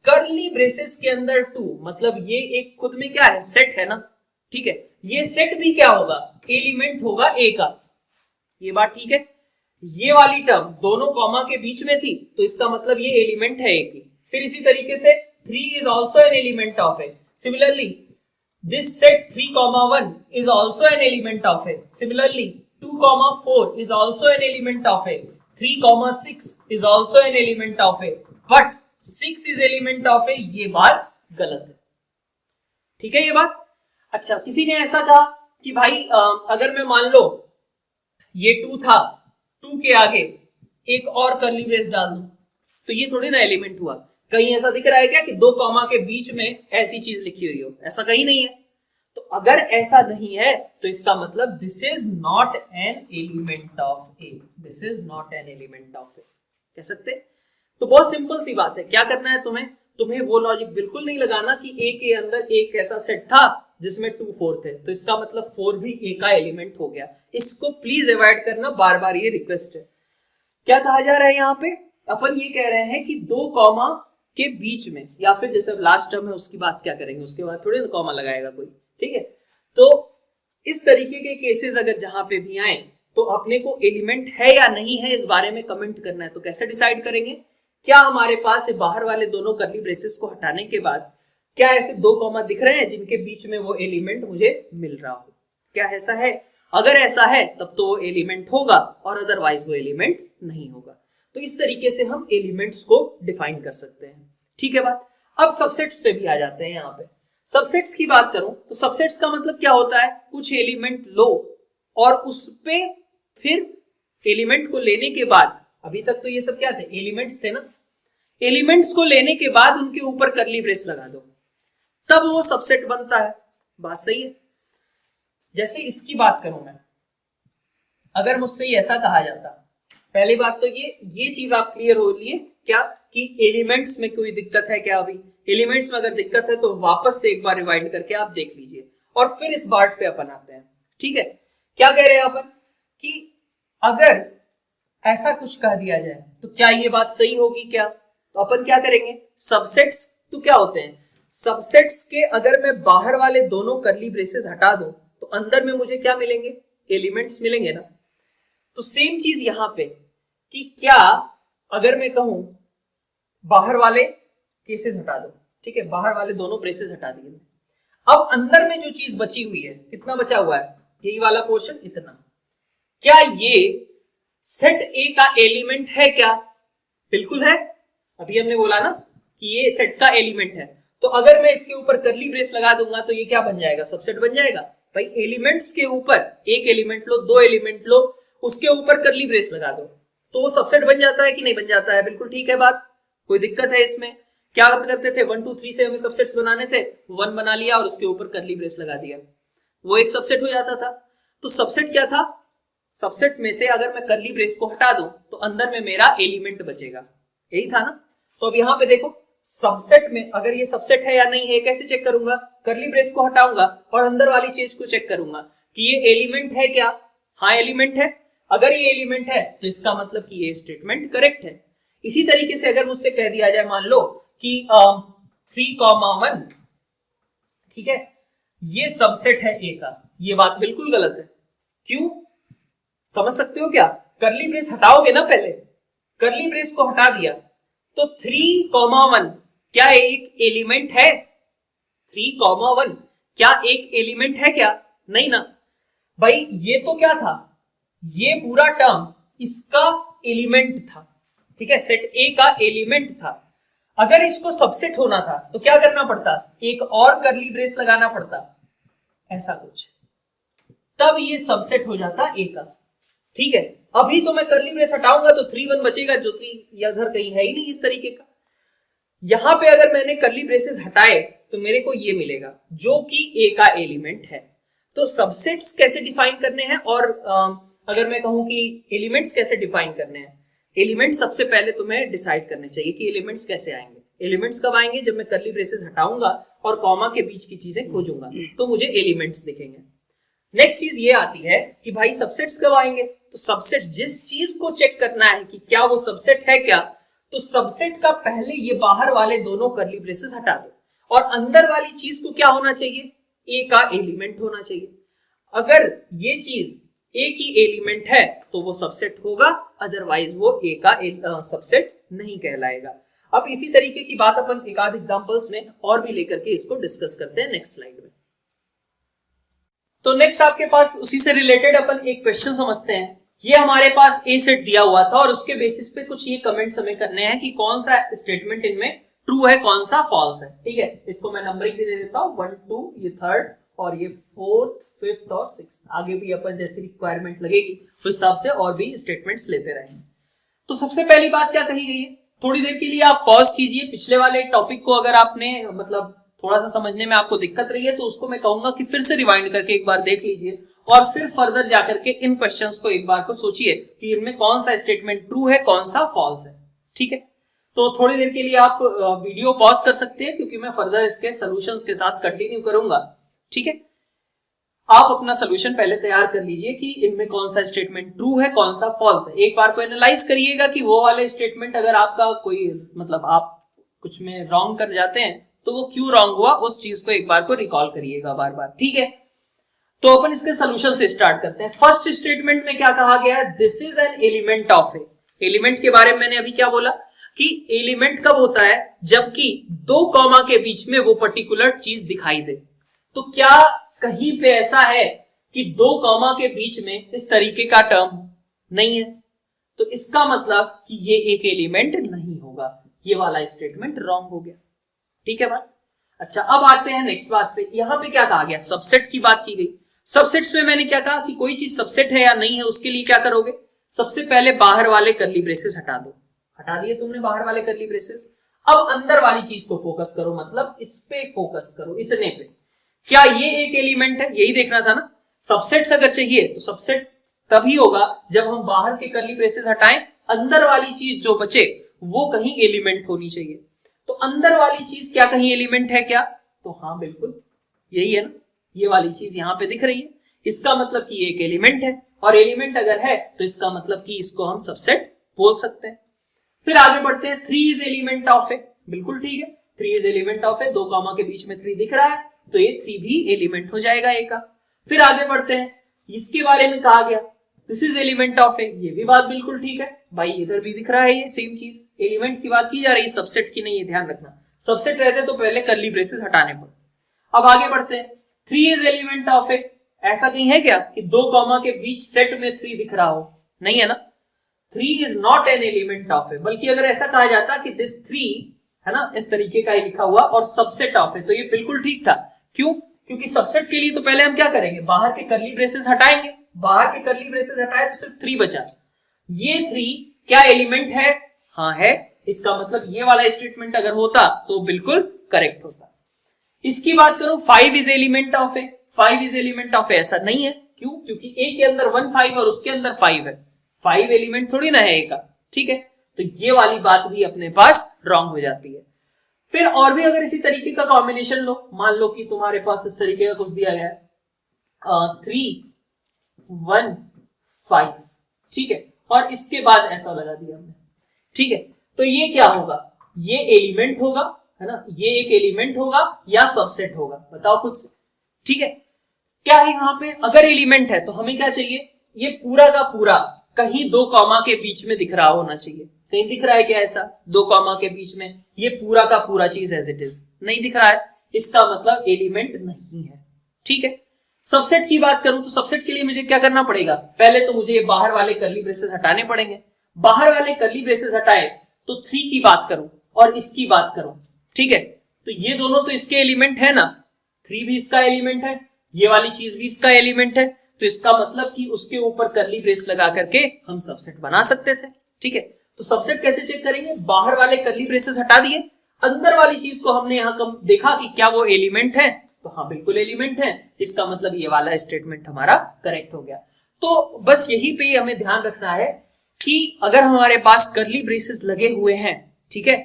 करली ब्रेसेस के अंदर 2, मतलब ये एक खुद में क्या है, सेट है ना। ठीक है, ये सेट भी क्या होगा, एलिमेंट होगा ए का। ये बात ठीक है। ये वाली टर्म दोनों कॉमा के बीच में थी, तो इसका मतलब ये एलिमेंट है ए की। फिर इसी तरीके से 3 is also an element of A. Similarly, this set 3,1 is also an element of A. Similarly, 2,4 is also an element of A. 3,6 is also an element of A. But 6 is element of A. ये बात गलत है। ठीक है ये बात। अच्छा, किसी ने ऐसा कहा कि भाई अगर मैं मान लो ये 2 था, 2 के आगे एक और करली ब्रेस डाल दूं, तो ये थोड़ी ना एलिमेंट हुआ। कहीं ऐसा दिख रहा है क्या कि 2 कॉमा के बीच में ऐसी चीज लिखी हुई हो? ऐसा कहीं नहीं है। तो अगर ऐसा नहीं है तो इसका मतलब this is not an element of A, this is not an element of A कह सकते। तो बहुत सिंपल सी बात है। क्या करना है तुम्हें वो लॉजिक बिल्कुल नहीं लगाना कि ए के अंदर एक ऐसा सेट था जिसमें 2 4 थे, तो इसका मतलब 4 भी ए का एलिमेंट हो गया। इसको प्लीज अवॉइड करना, बार बार ये रिक्वेस्ट है। क्या कहा जा रहा है यहाँ पे, अपन ये कह रहे हैं कि 2 कॉमा के बीच में, या फिर जैसे लास्ट टर्म है उसकी बात क्या करेंगे, उसके बाद थोड़ी ना कॉमा लगाएगा कोई। ठीक है, तो इस तरीके के केसेस अगर जहां पे भी आए तो अपने को एलिमेंट है या नहीं है इस बारे में कमेंट करना है। तो कैसे डिसाइड करेंगे, क्या हमारे पास बाहर वाले दोनों करली ब्रेसेस को हटाने के बाद क्या ऐसे 2 कॉमा दिख रहे हैं जिनके बीच में वो एलिमेंट मुझे मिल रहा हो? क्या ऐसा है? अगर ऐसा है तब तो वो एलिमेंट होगा और अदरवाइज वो एलिमेंट नहीं होगा। तो इस तरीके से हम एलिमेंट्स को डिफाइन कर सकते हैं। ठीक है बात। अब सबसेट्स पे भी आ जाते हैं। यहाँ पे सबसेट्स की बात करूं तो सबसेट्स का मतलब क्या होता है, कुछ एलिमेंट लो और उस पे फिर एलिमेंट को लेने के बाद अभी तक तो ये सब क्या थे, एलिमेंट्स थे ना। एलिमेंट्स को लेने के बाद उनके ऊपर करली ब्रेस लगा दो, तब वो सबसेट बनता है। बात सही है। जैसे इसकी बात करूं मैं, अगर मुझसे ऐसा कहा जाता, पहली बात तो ये चीज आप क्लियर हो लिए क्या कि एलिमेंट्स में कोई दिक्कत है क्या। अभी एलिमेंट्स में अगर दिक्कत है तो वापस से एक बार रिवाइंड करके आप देख लीजिए और फिर इस पार्ट पे अपन आते हैं। ठीक है, क्या कह रहे हैं अपन कि अगर ऐसा कुछ कह दिया जाए तो क्या ये बात सही होगी क्या। तो अपन क्या करेंगे, सबसेट्स तो क्या होते हैं, सबसेट्स के अगर मैं बाहर वाले दोनों करली ब्रेसेस हटा दूं तो अंदर में मुझे क्या मिलेंगे, एलिमेंट्स मिलेंगे ना। तो सेम चीज यहां पे कि क्या अगर मैं कहूं बाहर वाले केसेस हटा दो, ठीक है, बाहर वाले दोनों ब्रेसेस हटा दिए, अब अंदर में जो चीज बची हुई है, कितना बचा हुआ है, यही वाला पोर्शन इतना, क्या ये सेट ए का एलिमेंट है क्या। बिल्कुल है, अभी हमने बोला ना कि ये सेट का एलिमेंट है। तो अगर मैं इसके ऊपर करली ब्रेस लगा दूंगा तो ये क्या बन जाएगा, सबसेट बन जाएगा। भाई एलिमेंट्स के ऊपर एक एलिमेंट लो, दो एलिमेंट लो, उसके ऊपर करली ब्रेस लगा दो तो वो सबसेट बन जाता है कि नहीं बन जाता है। बिल्कुल ठीक है बात, कोई दिक्कत है इसमें। क्या हम करते थे, 1 2 3 से हमें सबसेट्स बनाने थे, 1 बना लिया और उसके ऊपर करली ब्रेस लगा दिया, वो एक सबसेट हो जाता था। तो सबसेट क्या था, सबसेट में से अगर मैं करली ब्रेस को हटा दूं तो अंदर में मेरा एलिमेंट बचेगा, यही था ना। तो अब यहां पे देखो, सबसेट में अगर ये सबसेट है या नहीं है कैसे चेक करूंगा, करली ब्रेस को हटाऊंगा और अंदर वाली चीज को चेक करूंगा कि ये एलिमेंट है क्या। हाँ एलिमेंट है, अगर ये एलिमेंट है तो इसका मतलब कि ये स्टेटमेंट करेक्ट है। इसी तरीके से अगर मुझसे कह दिया जाए, मान लो कि 3,1, ठीक है, ये सबसेट है ए का, ये बात बिल्कुल गलत है। क्यों, समझ सकते हो क्या, करली ब्रेस हटाओगे ना, पहले करली ब्रेस को हटा दिया तो 3,1 क्या एक एलिमेंट है, 3,1 क्या एक एलिमेंट है क्या, नहीं ना। भाई ये तो क्या था, ये पूरा टर्म इसका एलिमेंट था, ठीक है, सेट ए का एलिमेंट था। अगर इसको सबसेट होना था तो क्या करना पड़ता, एक और करली ब्रेस लगाना पड़ता, ऐसा कुछ, तब ये सबसेट हो जाता ए का। ठीक है, अभी तो मैं करली ब्रेस हटाऊंगा तो 3,1 बचेगा जो कि इधर कहीं है ही नहीं इस तरीके का। यहां पे अगर मैंने करली ब्रेसेस हटाए तो मेरे को ये मिलेगा जो कि ए का एलिमेंट है। तो सबसेट्स कैसे डिफाइन करने हैं, और अगर मैं कहूं कि एलिमेंट्स कैसे डिफाइन करने हैं, एलिमेंट्स सबसे पहले तुम्हें डिसाइड करने चाहिए कि एलिमेंट्स कैसे आएंगे। एलिमेंट्स कब आएंगे, जब मैं करली ब्रेसेस हटाऊंगा और कॉमा के बीच की चीजें खोजूंगा तो मुझे एलिमेंट्स दिखेंगे। नेक्स्ट चीज ये आती है कि भाई सबसेट्स कब आएंगे, तो सबसेट्स, जिस चीज को चेक करना है कि क्या वो सबसेट है क्या, तो सबसेट का पहले ये बाहर वाले दोनों करली ब्रेसेस हटा दो और अंदर वाली चीज को क्या होना चाहिए, ए का एलिमेंट होना चाहिए। अगर ये चीज ए की एलिमेंट है तो वो सबसेट होगा, अदरवाइज वो ए का सबसेट नहीं कहलाएगा। अब इसी तरीके की बात अपन एक आध एग्जांपल्स में और भी लेकर के इसको डिस्कस करते हैं नेक्स्ट स्लाइड में। तो नेक्स्ट आपके पास उसी से रिलेटेड अपन एक क्वेश्चन समझते हैं। ये हमारे पास ए सेट दिया हुआ था और उसके बेसिस पे कुछ ये कमेंट्स हमें करने हैं कि कौन सा स्टेटमेंट इनमें ट्रू है, कौन सा फॉल्स है। ठीक है, इसको मैं नंबरिंग भी दे देता हूं, 1 2, ये 3rd और ये 4th 5th और 6th। आगे भी अपन जैसी रिक्वायरमेंट लगेगी उस हिसाब से और भी स्टेटमेंट्स लेते रहेंगे। तो सबसे पहली बात क्या कही गई है, थोड़ी देर के लिए आप पॉज कीजिए। पिछले वाले टॉपिक को अगर आपने मतलब थोड़ा सा समझने में आपको दिक्कत रही है तो उसको मैं कहूंगा कि फिर से रिवाइंड करके एक बार देख लीजिए और फिर फर्दर जाकर के इन क्वेश्चंस को एक बार को सोचिए कि इनमें कौन सा स्टेटमेंट ट्रू है, कौन सा फॉल्स है। ठीक है, तो थोड़ी देर के लिए आप वीडियो पॉज कर सकते हैं क्योंकि मैं फर्दर इसके सॉल्यूशंस के साथ कंटिन्यू करूंगा। ठीक है, आप अपना सोल्यूशन पहले तैयार कर लीजिए कि इनमें कौन सा स्टेटमेंट ट्रू है, कौन सा फॉल्स है। एक बार को एनालाइज करिएगा कि वो वाले स्टेटमेंट अगर आपका कोई मतलब आप कुछ में रॉन्ग कर जाते हैं तो वो क्यों रॉन्ग हुआ, उस चीज को एक बार को रिकॉल करिएगा बार बार। ठीक है, तो अपन इसके सोल्यूशन से स्टार्ट करते हैं। फर्स्ट स्टेटमेंट में क्या कहा गया है, this is an element of A. Element के बारे में मैंने अभी क्या बोला कि एलिमेंट कब होता है, जबकि दो कॉमा के बीच में वो पर्टिकुलर चीज दिखाई दे। तो क्या कहीं पे ऐसा है कि दो कॉमा के बीच में इस तरीके का टर्म नहीं है, तो इसका मतलब कि ये एक एलिमेंट नहीं होगा। ये वाला स्टेटमेंट रॉन्ग हो गया। ठीक है बात। अच्छा, अब आते हैं नेक्स्ट बात पे। यहां पे क्या कहा गया, सबसेट की बात की गई। सबसेट्स में मैंने क्या कहा कि कोई चीज सबसेट है या नहीं है उसके लिए क्या करोगे, सबसे पहले बाहर वाले कर्ली ब्रेसेस हटा दो, हटा दिए तुमने बाहर वाले कर्ली ब्रेसेस। अब अंदर वाली चीज को फोकस करो, मतलब इस पे फोकस करो, इतने पे। क्या ये एक एलिमेंट है? यही देखना था ना। सबसेट्स अगर चाहिए तो सबसेट तभी होगा जब हम बाहर के कर्ली ब्रेसेस हटाएं, अंदर वाली चीज जो बचे वो कहीं एलिमेंट होनी चाहिए। तो अंदर वाली चीज क्या कहीं एलिमेंट है क्या? तो हाँ बिल्कुल यही है ना, ये वाली चीज यहां पे दिख रही है, इसका मतलब कि ये एक एलिमेंट है, और एलिमेंट अगर है तो इसका मतलब कि इसको हम सबसेट बोल सकते हैं। फिर आगे बढ़ते हैं, 3 इज एलिमेंट ऑफ ए, बिल्कुल ठीक है, 3 is element of A, 2 comma के बीच में 3 दिख रहा है तो ये 3 भी एलिमेंट हो जाएगा ए का। फिर आगे बढ़ते हैं, इसके बारे में कहा गया दिस इज एलिमेंट ऑफ ए, ये भी बात बिल्कुल ठीक है भाई, इधर भी दिख रहा है ये सेम चीज, एलिमेंट की बात की जा रही है, सबसेट की नहीं है, ध्यान रखना। सबसेट रहते तो पहले कर्ली ब्रेसेस हटाने पर। अब आगे बढ़ते हैं, 3 इज एलिमेंट ऑफ ए, ऐसा कहीं है क्या कि 2 कॉमा के बीच सेट में 3 दिख रहा हो? नहीं है ना। 3 is not an element of A, बल्कि अगर ऐसा कहा जाता कि दिस 3 है ना, इस तरीके का ही लिखा हुआ और सबसेट ऑफ ए, तो ये बिल्कुल ठीक था। क्यों? क्योंकि सबसेट के लिए तो पहले हम क्या करेंगे, बाहर के कर्ली ब्रेसेस हटाएंगे, बाहर के कर्ली ब्रेसेस हटाए तो सिर्फ 3 बचा। ये 3 क्या एलिमेंट है? हाँ है, इसका मतलब ये वाला स्टेटमेंट अगर होता तो बिल्कुल करेक्ट होता। इसकी बात करूं, 5 is element of A, 5 is element of A, ऐसा नहीं है। क्यों? क्योंकि ए के अंदर 1 5 और उसके अंदर 5 है, 5 एलिमेंट थोड़ी ना है ए का, ठीक है, तो ये वाली बात भी अपने पास रॉन्ग हो जाती है। फिर और भी अगर इसी तरीके का कॉम्बिनेशन लो, मान लो कि तुम्हारे पास इस तरीके का कुछ दिया गया है 3 1 5, ठीक है, और इसके बाद ऐसा लगा दिया हमने, ठीक है, तो ये क्या होगा? ये एलिमेंट होगा, है ना, ये एक एलिमेंट होगा या सबसेट होगा, बताओ कुछ, ठीक है। क्या है यहां पे? अगर एलिमेंट है तो हमें क्या चाहिए, ये पूरा का पूरा कहीं 2 कॉमा के बीच में दिख रहा होना चाहिए। कहीं दिख रहा है क्या ऐसा 2 कॉमा के बीच में? ये पूरा का पूरा चीज एज इट इज नहीं दिख रहा है, इसका मतलब एलिमेंट नहीं है, ठीक है। सबसेट की बात करूं तो सबसेट के लिए मुझे क्या करना पड़ेगा, पहले तो मुझे बाहर वाले कर्ली ब्रेसेस हटाने पड़ेंगे। बाहर वाले कर्ली ब्रेसेस हटाए तो 3 की बात करूं और इसकी बात करूं, ठीक है, तो ये दोनों तो इसके एलिमेंट है ना, 3 भी इसका एलिमेंट है, ये वाली चीज भी इसका एलिमेंट है, तो इसका मतलब कि उसके ऊपर कर्ली ब्रेस लगा करके हम सबसेट बना सकते थे, ठीक है। तो सबसेट कैसे चेक करेंगे, बाहर वाले कर्ली ब्रेसेस हटा दिए, अंदर वाली चीज को हमने यहां देखा कि क्या वो एलिमेंट है, तो हाँ बिल्कुल एलिमेंट है, इसका मतलब ये वाला स्टेटमेंट हमारा करेक्ट हो गया। तो बस यही पे हमें ध्यान रखना है कि अगर हमारे पास कर्ली ब्रेसेस लगे हुए हैं, ठीक है,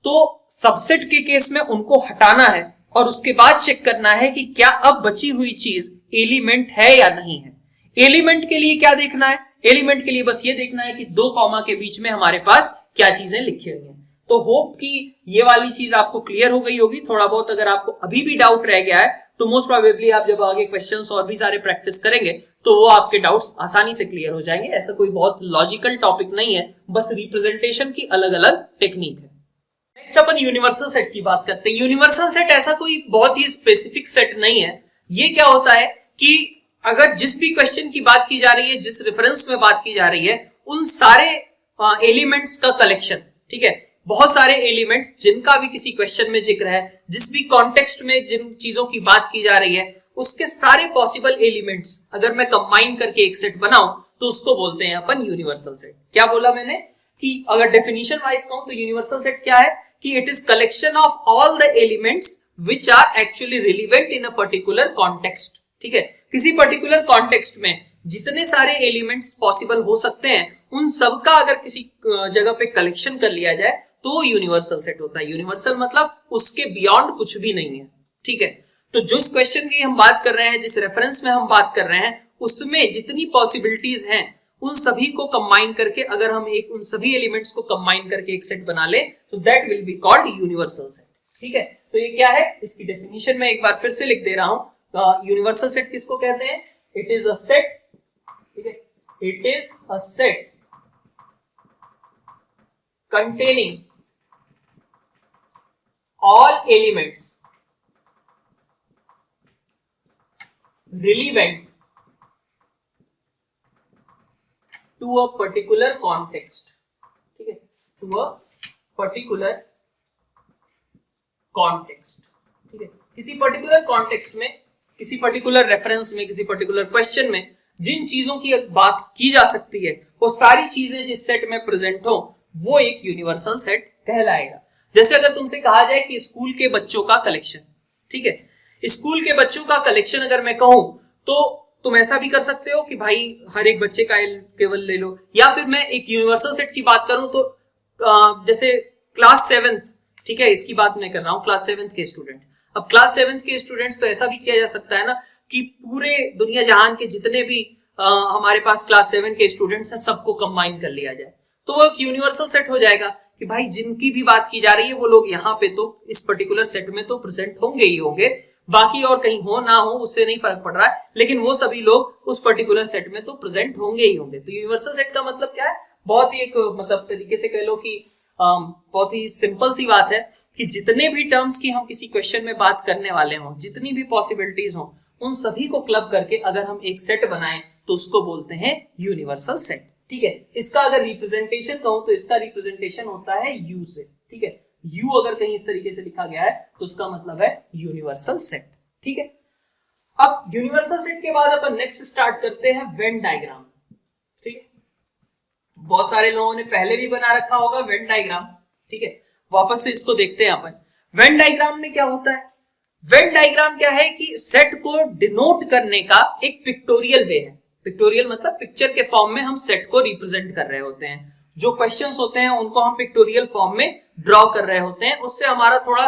तो सबसेट के केस में उनको हटाना है और उसके बाद चेक करना है कि क्या अब बची हुई चीज एलिमेंट है या नहीं है। एलिमेंट के लिए क्या देखना है, एलिमेंट के लिए बस ये देखना है कि 2 कॉमा के बीच में हमारे पास क्या चीजें लिखी हुई हैं। तो होप कि ये वाली चीज आपको क्लियर हो गई होगी। थोड़ा बहुत अगर आपको अभी भी डाउट रह गया है तो मोस्ट प्रोबेबली आप जब आगे क्वेश्चंस और भी सारे प्रैक्टिस करेंगे तो वो आपके डाउट्स आसानी से क्लियर हो जाएंगे। ऐसा कोई बहुत लॉजिकल टॉपिक नहीं है, बस रिप्रेजेंटेशन की अलग अलग टेक्निक है। नेक्स्ट अपन यूनिवर्सल सेट की बात करते हैं। यूनिवर्सल सेट ऐसा कोई बहुत ही स्पेसिफिक सेट नहीं है। ये क्या होता है कि अगर जिस भी क्वेश्चन की बात की जा रही है, जिस रेफरेंस में बात की जा रही है, उन सारे एलिमेंट्स का कलेक्शन, ठीक है, बहुत सारे एलिमेंट्स जिनका भी किसी क्वेश्चन में जिक्र है, जिस भी कॉन्टेक्स्ट में जिन चीजों की बात की जा रही है, उसके सारे पॉसिबल एलिमेंट्स अगर मैं कंबाइन करके एक सेट बनाऊं तो उसको बोलते हैं अपन यूनिवर्सल सेट। क्या बोला मैंने कि अगर डेफिनेशन वाइज कहूं तो यूनिवर्सल सेट क्या है कि it is collection of all the elements which are actually relevant in a particular context, ठीक है, किसी पर्टिकुलर कॉन्टेक्स्ट में जितने सारे एलिमेंट्स पॉसिबल हो सकते हैं उन सब का अगर किसी जगह पे कलेक्शन कर लिया जाए तो यूनिवर्सल सेट होता है। यूनिवर्सल मतलब उसके बियॉन्ड कुछ भी नहीं है, ठीक है। तो जिस क्वेश्चन की हम बात कर रहे हैं, जिस रेफरेंस में हम बात कर रहे हैं, उसमें जितनी पॉसिबिलिटीज हैं उन सभी को कंबाइन करके अगर हम एक उन सभी एलिमेंट्स को कंबाइन करके एक सेट बना ले तो that will be called universal set, ठीक है। तो ये क्या है, इसकी डेफिनेशन में एक बार फिर से लिख दे रहा हूं। यूनिवर्सल सेट किसको कहते हैं? इट इज अ सेट, ठीक है, it is a set containing all elements relevant to a particular context, ठीक है, to a particular context, ठीक है, किसी पर्टिकुलर कॉन्टेक्स्ट में, किसी पर्टिकुलर रेफरेंस में, किसी पर्टिकुलर क्वेश्चन में जिन चीजों की बात की जा सकती है वो सारी चीजें जिस सेट में प्रेजेंट हो वो एक यूनिवर्सल सेट कहलाएगा। जैसे अगर तुमसे कहा जाए कि स्कूल के बच्चों का कलेक्शन, ठीक है, स्कूल के बच्चों का कलेक्शन अगर मैं कहूं तो तुम ऐसा भी कर सकते हो कि भाई हर एक बच्चे का केवल ले लो, या फिर मैं एक यूनिवर्सल सेट की बात करूं तो जैसे क्लास 7th, ठीक है, इसकी बात मैं कर रहा हूं, क्लास 7th के स्टूडेंट। अब क्लास 7th के स्टूडेंट्स तो ऐसा भी किया जा सकता है ना कि पूरे दुनिया जहान के जितने भी हमारे पास क्लास 7 के स्टूडेंट्स हैं सबको कंबाइन कर लिया जाए, तो वो एक यूनिवर्सल सेट हो जाएगा कि भाई जिनकी भी बात की जा रही है वो लोग यहाँ पे तो इस पर्टिकुलर सेट में तो प्रेजेंट होंगे ही होंगे, बाकी और कहीं हो ना हो उससे नहीं फर्क पड़ रहा है, लेकिन वो सभी लोग उस पर्टिकुलर सेट में तो प्रेजेंट होंगे ही होंगे। तो यूनिवर्सल सेट का मतलब क्या है, बहुत ही एक मतलब तरीके से कह लो कि बहुत ही सिंपल सी बात है कि जितने भी टर्म्स की हम किसी क्वेश्चन में बात करने वाले हों, जितनी भी पॉसिबिलिटीज हों, उन सभी को क्लब करके अगर हम एक सेट बनाएं तो उसको बोलते हैं यूनिवर्सल सेट। ठीक है, इसका अगर रिप्रेजेंटेशन कहूं तो इसका रिप्रेजेंटेशन होता है यू से। ठीक है, यू अगर कहीं इस तरीके से लिखा गया है तो उसका मतलब है यूनिवर्सल सेट। ठीक है, अब यूनिवर्सल सेट के बाद अपन नेक्स्ट स्टार्ट करते हैं वेन डायग्राम। ठीक है, बहुत सारे लोगों ने पहले भी बना रखा होगा वेन डायग्राम। ठीक है, वापस से इसको देखते हैं अपन। वेन डायग्राम में क्या होता है, वेन डायग्राम क्या है कि सेट को डिनोट करने का एक पिक्टोरियल वे है। पिक्टोरियल मतलब पिक्चर के फॉर्म में हम सेट को रिप्रेजेंट कर रहे होते हैं, जो क्वेश्चंस होते हैं उनको हम पिक्टोरियल फॉर्म में ड्रॉ कर रहे होते हैं, उससे हमारा थोड़ा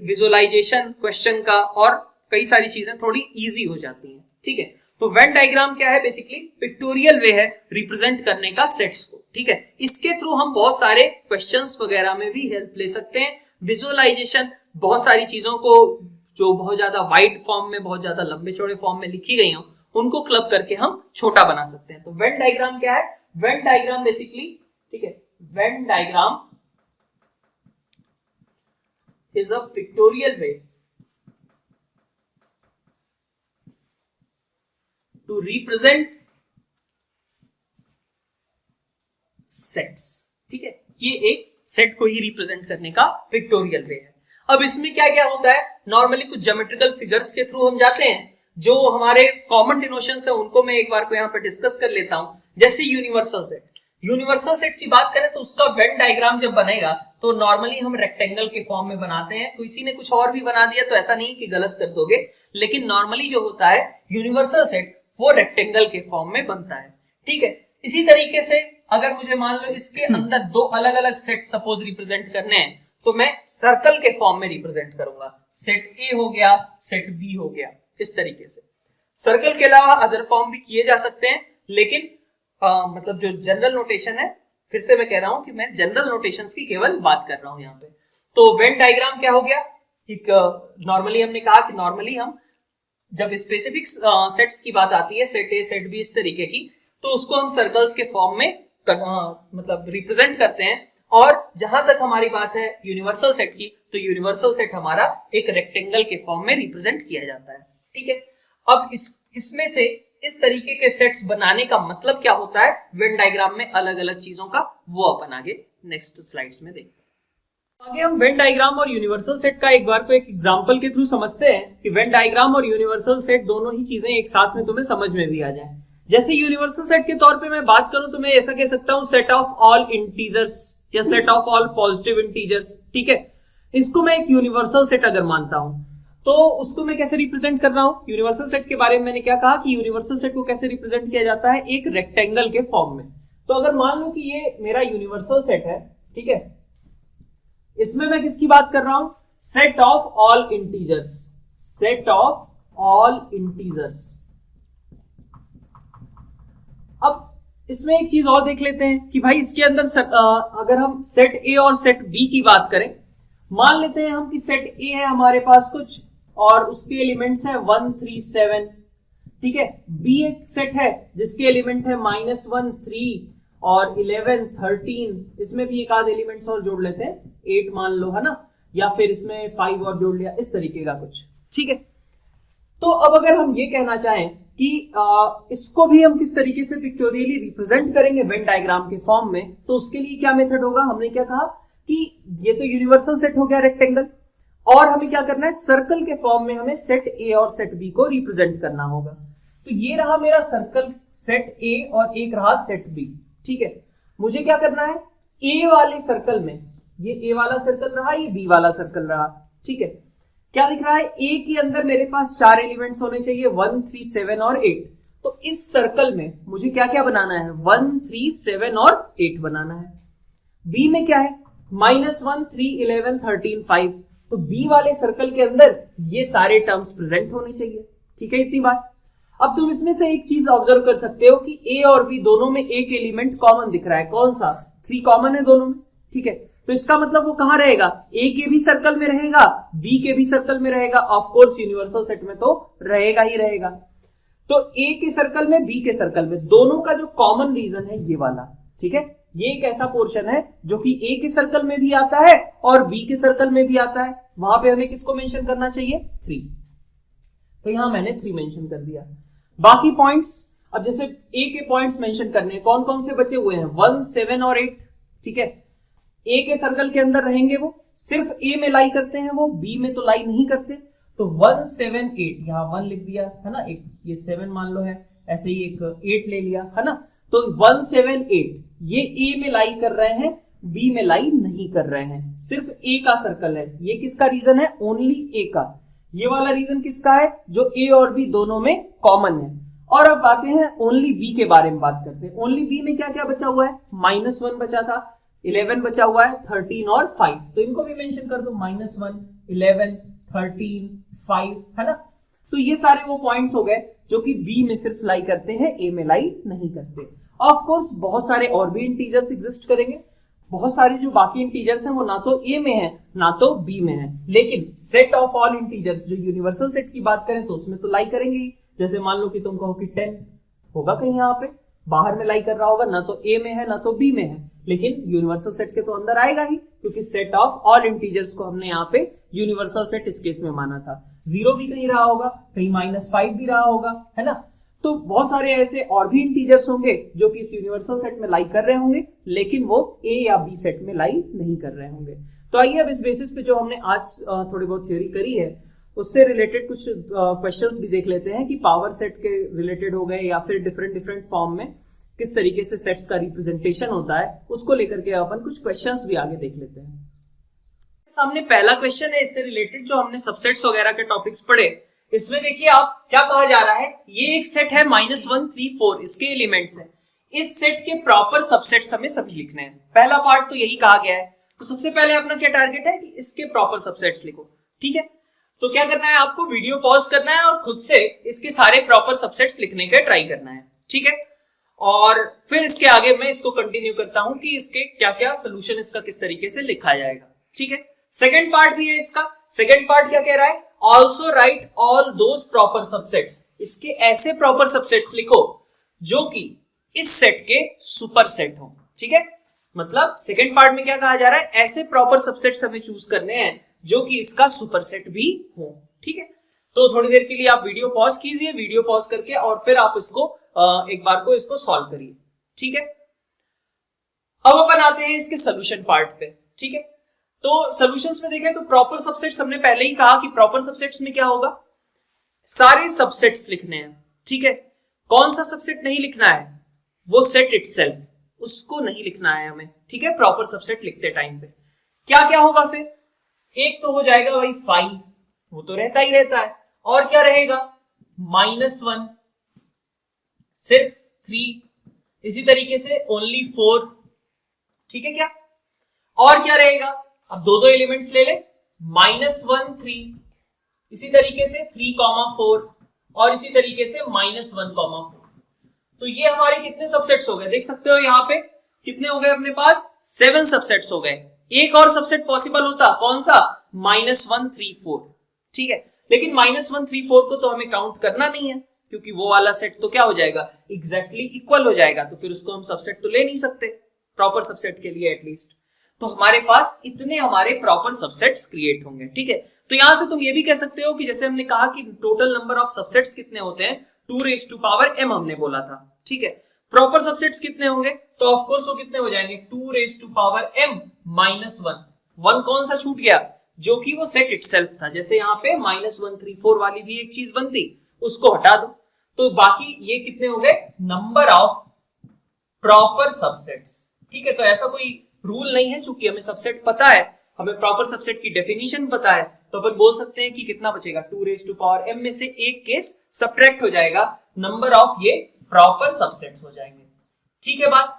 विजुअलाइजेशन क्वेश्चन का और कई सारी चीजें थोड़ी इजी हो जाती हैं। ठीक है, तो वेन डायग्राम क्या है, बेसिकली पिक्टोरियल वे है रिप्रेजेंट करने का सेट्स को। ठीक है, इसके थ्रू हम बहुत सारे क्वेश्चंस वगैरह में भी हेल्प ले सकते हैं। विजुअलाइजेशन बहुत सारी चीजों को जो बहुत ज्यादा वाइड फॉर्म में, बहुत ज्यादा लंबे चौड़े फॉर्म में लिखी गई हो, उनको क्लब करके हम छोटा बना सकते हैं। तो वेन डायग्राम क्या है, वेन डायग्राम बेसिकली, ठीक है, Venn diagram is a pictorial way to represent sets. ठीक है, ये एक सेट को ही रिप्रेजेंट करने का पिक्टोरियल वे है। अब इसमें क्या क्या होता है, नॉर्मली कुछ ज्योमेट्रिकल फिगर्स के थ्रू हम जाते हैं, जो हमारे कॉमन डिनोशंस है उनको मैं एक बार को यहाँ पे डिस्कस कर लेता हूं। जैसे यूनिवर्सल सेट, यूनिवर्सल सेट की बात करें तो उसका वेन डायग्राम जब बनेगा तो नॉर्मली हम रेक्टेंगल के फॉर्म में बनाते हैं। किसी ने कुछ और भी बना दिया तो ऐसा नहीं कि गलत कर दोगे, लेकिन नॉर्मली जो होता है यूनिवर्सल सेट वो रेक्टेंगल के फॉर्म में बनता है। ठीक है, इसी तरीके से अगर मुझे मान लो इसके अंदर दो अलग अलग सेट सपोज रिप्रेजेंट करने हैं तो मैं सर्कल के फॉर्म में रिप्रेजेंट करूंगा। सेट ए हो गया, सेट बी हो गया, इस तरीके से। सर्कल के अलावा अदर फॉर्म भी किए जा सकते हैं, लेकिन मतलब जो जनरल नोटेशन है, फिर से मैं कह रहा हूं कि मैं जनरल नोटेशंस की केवल बात कर रहा हूं यहाँ पे। तो वेन डायग्राम क्या हो गया, एक नॉर्मली हमने कहा कि नॉर्मली हम जब स्पेसिफिक सेट्स की बात आती है, सेट ए सेट बी इस तरीके की, तो उसको हम सर्कल्स के फॉर्म में मतलब रिप्रेजेंट करते हैं। और जहां तक हमारी बात है यूनिवर्सल सेट की, तो यूनिवर्सल सेट हमारा एक रेक्टेंगल के फॉर्म में रिप्रेजेंट किया जाता है। ठीक है, अब इसमें से इस तरीके के सेट्स बनाने का मतलब क्या होता है वेन डायग्राम में अलग अलग चीजों का, वो अपन आगे नेक्स्ट स्लाइड्स में देखते हैं। आगे हम वेन डायग्राम और यूनिवर्सल सेट का एक बार को एक एग्जांपल के थ्रू समझते हैं कि वेन डायग्राम और यूनिवर्सल सेट दोनों ही चीजें एक साथ में तुम्हें समझ में भी आ जाए। जैसे यूनिवर्सल सेट के तौर पे मैं बात करूं तो मैं ऐसा कह सकता हूं सेट ऑफ ऑल इंटीजर्स या set of all positive integers. ठीक है, इसको मैं एक यूनिवर्सल सेट अगर मानता हूं तो उसको मैं कैसे रिप्रेजेंट कर रहा हूं, यूनिवर्सल सेट के बारे में मैंने क्या कहा कि यूनिवर्सल सेट को कैसे रिप्रेजेंट किया जाता है, एक रेक्टेंगल के फॉर्म में। तो अगर मान लो कि ये मेरा यूनिवर्सल सेट है, ठीक है, इसमें मैं किसकी बात कर रहा हूं, set of all integers, set of all integers. अब इसमें एक चीज और देख लेते हैं कि भाई इसके अंदर अगर हम सेट ए और सेट बी की बात करें, मान लेते हैं हम कि सेट ए है हमारे पास कुछ और उसके एलिमेंट्स हैं 1 3 7। ठीक है, बी एक सेट है जिसके एलिमेंट है -1 3 और 11 13, इसमें भी एक आध एलिमेंट्स और जोड़ लेते हैं, 8 मान लो, है ना, या फिर इसमें 5 और जोड़ लिया, इस तरीके का कुछ। ठीक है, तो अब अगर हम ये कहना चाहें कि इसको भी हम किस तरीके से पिक्टोरियली रिप्रेजेंट करेंगे वेन डायग्राम के फॉर्म में, तो उसके लिए क्या मेथड होगा, हमने क्या कहा कि ये तो यूनिवर्सल सेट हो गया रेक्टेंगल, और हमें क्या करना है, सर्कल के फॉर्म में हमें सेट ए और सेट बी को रिप्रेजेंट करना होगा। तो ये रहा मेरा सर्कल सेट ए और एक रहा सेट बी। ठीक है, मुझे क्या करना है, ए वाले सर्कल में, ये ए वाला सर्कल रहा, ये बी वाला सर्कल रहा। ठीक है, क्या दिख रहा है, ए के अंदर मेरे पास 4 एलिमेंट्स होने चाहिए, 1, 3, 7 और 8। तो इस सर्कल में मुझे क्या क्या बनाना है, 1, 3, 7 और 8 बनाना है। बी में क्या है, -1, 3, 11, 13, 5। तो बी वाले सर्कल के अंदर ये सारे टर्म्स प्रेजेंट होने चाहिए। ठीक है, इतनी बात। अब तुम इसमें से एक चीज ऑब्जर्व कर सकते हो कि ए और बी दोनों में एक एलिमेंट कॉमन दिख रहा है। कौन सा, 3 कॉमन है दोनों में। ठीक है, तो इसका मतलब वो कहां रहेगा, ए के भी सर्कल में रहेगा, बी के भी सर्कल में रहेगा, ऑफ कोर्स यूनिवर्सल सेट में तो रहेगा ही रहेगा। तो ए के सर्कल में, बी के सर्कल में, दोनों का जो कॉमन रीजन है ये वाला। ठीक है, ये एक ऐसा पोर्शन है जो कि ए के सर्कल में भी आता है और बी के सर्कल में भी आता है। वहां पे हमें किसको मेंशन करना चाहिए, 3। तो यहां मैंने 3 मेंशन कर दिया। बाकी पॉइंट्स, अब जैसे ए के पॉइंट्स मेंशन करने, कौन कौन से बचे हुए हैं, 1, 7 और 8। ठीक है, ए के सर्कल के अंदर रहेंगे, वो सिर्फ ए में लाई करते हैं, वो बी में तो लाई नहीं करते। तो 1, 7, 8, यहां 1 लिख दिया है ना, एक ये 7 मान लो है, ऐसे ही एक 8 ले लिया है ना। तो 1, 7, 8 ये ए में लाई कर रहे हैं, बी में लाई नहीं कर रहे हैं, सिर्फ ए का सर्कल है। ये किसका रीजन है, ओनली ए का। ये वाला रीजन किसका है, जो ए और बी दोनों में कॉमन है। और अब आते हैं ओनली बी के बारे में बात करते हैं। ओनली बी में क्या क्या बचा हुआ है, -1 बचा था, 11 बचा हुआ है, 13 और 5। तो इनको भी मेंशन कर दो, -1, 11, 13, 5, है ना। तो ये सारे वो पॉइंट्स हो गए जो कि बी में सिर्फ लाई करते हैं, ए में लाई नहीं करते। ऑफ कोर्स बहुत सारे और भी इंटीजर्स एग्जिस्ट करेंगे, बहुत सारे जो बाकी इंटीजर्स हैं वो ना तो ए में है ना तो बी में है, लेकिन सेट ऑफ ऑल इंटीजर्स, जो यूनिवर्सल सेट की बात करें तो उसमें तो लाई करेंगे ही। जैसे मान लो कि तुम कहो कि 10 होगा कहीं यहाँ पे बाहर में लाई कर रहा होगा, ना तो ए में है ना तो बी में है, लेकिन यूनिवर्सल सेट के तो अंदर आएगा ही, क्योंकि सेट ऑफ ऑल इंटीजर्स को हमने यहाँ पे यूनिवर्सल सेट इस केस में माना था। 0 भी कहीं रहा होगा, कहीं -5 भी रहा होगा, है ना। तो बहुत सारे ऐसे और भी इंटीजर्स होंगे जो कि इस यूनिवर्सल सेट में लाई कर रहे होंगे, लेकिन वो ए या बी सेट में लाई नहीं कर रहे होंगे। तो आइए अब इस बेसिस पे जो हमने आज थोड़ी बहुत थ्योरी करी है उससे रिलेटेड कुछ क्वेश्चंस भी देख लेते हैं कि पावर सेट के रिलेटेड हो गए या फिर डिफरेंट फॉर्म में किस तरीके से सेट्स का रिप्रेजेंटेशन होता है, उसको लेकर के अपन कुछ क्वेश्चंस भी आगे देख लेते हैं। सामने पहला क्वेश्चन है इससे रिलेटेड, जो हमने सबसेट्स वगैरह के टॉपिक्स पढ़े। इसमें देखिए आप क्या कहा जा रहा है, ये एक सेट है -1, 3, 4 इसके एलिमेंट्स हैं। इस सेट के प्रॉपर सबसेट्स हमें सभी लिखने हैं। पहला पार्ट तो यही कहा गया है। तो सबसे पहले अपना क्या टारगेट है कि इसके प्रॉपर सबसेट्स लिखो। ठीक है, तो क्या करना है, आपको वीडियो पॉज करना है और खुद से इसके सारे प्रॉपर सबसेट्स लिखने का ट्राई करना है। ठीक है, और फिर इसके आगे मैं इसको कंटिन्यू करता हूं कि इसके क्या क्या सोल्यूशन, इसका किस तरीके से लिखा जाएगा। ठीक है, सेकेंड पार्ट भी है इसका। सेकेंड पार्ट क्या कह रहा है, also right all those proper subsets. इसके ऐसे प्रॉपर सबसेट्स लिखो जो कि इस सेट के सुपर सेट हो। ठीक है, मतलब सेकेंड पार्ट में क्या कहा जा रहा है, ऐसे प्रॉपर सबसेट्स हमें चूज करने हैं जो कि इसका सुपर सेट भी हो। ठीक है, तो थोड़ी देर के लिए आप वीडियो पॉज कीजिए, वीडियो पॉज करके और फिर आप इसको एक बार को इसको सॉल्व करिए। ठीक है, अब अपन आते हैं इसके सोल्यूशन पार्ट पे। ठीक है, तो सॉल्यूशंस में देखें तो प्रॉपर सबसेट्स हमने पहले ही कहा कि प्रॉपर सबसेट्स में क्या होगा, सारे सबसेट्स लिखने हैं। ठीक है, कौन सा सबसेट नहीं लिखना है, वो सेट इटसेल्फ, उसको नहीं लिखना है हमें। ठीक है, प्रॉपर सबसेट लिखते टाइम पे क्या क्या होगा, फिर एक तो हो जाएगा भाई 5, वो तो रहता ही रहता है, और क्या रहेगा -1, सिर्फ 3, इसी तरीके से ओनली 4। ठीक है क्या, और क्या रहेगा, अब दो एलिमेंट्स ले ले, -1, 3, इसी तरीके से 3, 4 और इसी तरीके से -1, 4। तो ये हमारे कितने सबसेट्स हो गए, देख सकते हो यहाँ पे कितने हो गए अपने पास, 7 सबसेट्स हो गए। एक और सबसेट पॉसिबल होता, कौन सा, -1, 3, 4। ठीक है, लेकिन -1, 3, 4 को तो हमें काउंट करना नहीं है, क्योंकि वो वाला सेट तो क्या हो जाएगा, एग्जैक्टली इक्वल हो जाएगा, तो फिर उसको हम सबसेट तो ले नहीं सकते प्रॉपर सबसेट के लिए एटलीस्ट। तो हमारे पास इतने हमारे प्रॉपर सबसेट्स क्रिएट होंगे। ठीक है, तो यहां से तुम ये भी कह सकते हो कि जैसे हमने कहा कि टोटल नंबर ऑफ सबसेट्स कितने होते हैं, 2m हमने बोला था। ठीक है, प्रॉपर सबसेट्स कितने होंगे, तो ऑफ कोर्स वो कितने हो जाएंगे, 2m - 1 कौन सा छूट गया, जो कि वो सेट इटसेल्फ था। जैसे यहाँ पे -1, 3, 4 वाली भी एक चीज बनती, उसको हटा दो। तो बाकी ये कितने हो गए, नंबर ऑफ प्रॉपर सबसेट्स। ठीक है, तो ऐसा कोई रूल नहीं है, चूंकि हमें सबसेट पता है, हमें प्रॉपर सबसेट की डेफिनेशन पता है, तो अपन बोल सकते हैं कि कितना बचेगा, 2 रेज़ टू पावर m में से एक केस सबट्रैक्ट हो जाएगा, नंबर ऑफ ये प्रॉपर सबसेट्स हो जाएंगे। ठीक है बात।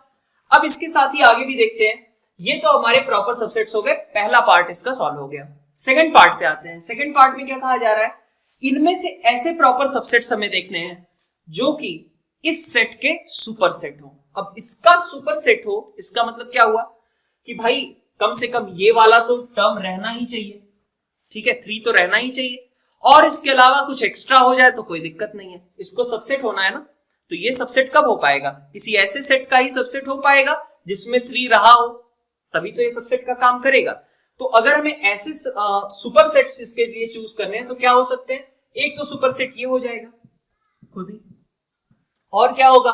अब इसके साथ ही आगे भी देखते हैं। ये तो हमारे प्रॉपर सबसेट्स हो गए, पहला पार्ट इसका सॉल्व हो गया। सेकंड पार्ट पे आते हैं। सेकंड पार्ट में क्या कहा जा रहा है, इनमें से ऐसे प्रॉपर सबसेट्स हमें देखने हैं जो कि इस सेट के सुपर सेट हो। अब इसका सुपर सेट हो, इसका मतलब क्या हुआ कि भाई कम से कम ये वाला तो टर्म रहना ही चाहिए। ठीक है, 3 तो रहना ही चाहिए, और इसके अलावा कुछ एक्स्ट्रा हो जाए तो कोई दिक्कत नहीं है। इसको सबसेट होना है ना, तो ये सबसेट कब हो पाएगा, किसी ऐसे सेट का ही सबसेट हो पाएगा जिसमें 3 रहा हो, तभी तो ये सबसेट का काम करेगा। तो अगर हमें ऐसे सुपर सेट्स इसके लिए चूज करने हैं तो क्या हो सकते हैं, एक तो सुपर सेट ये हो जाएगा खुद ही, और क्या होगा,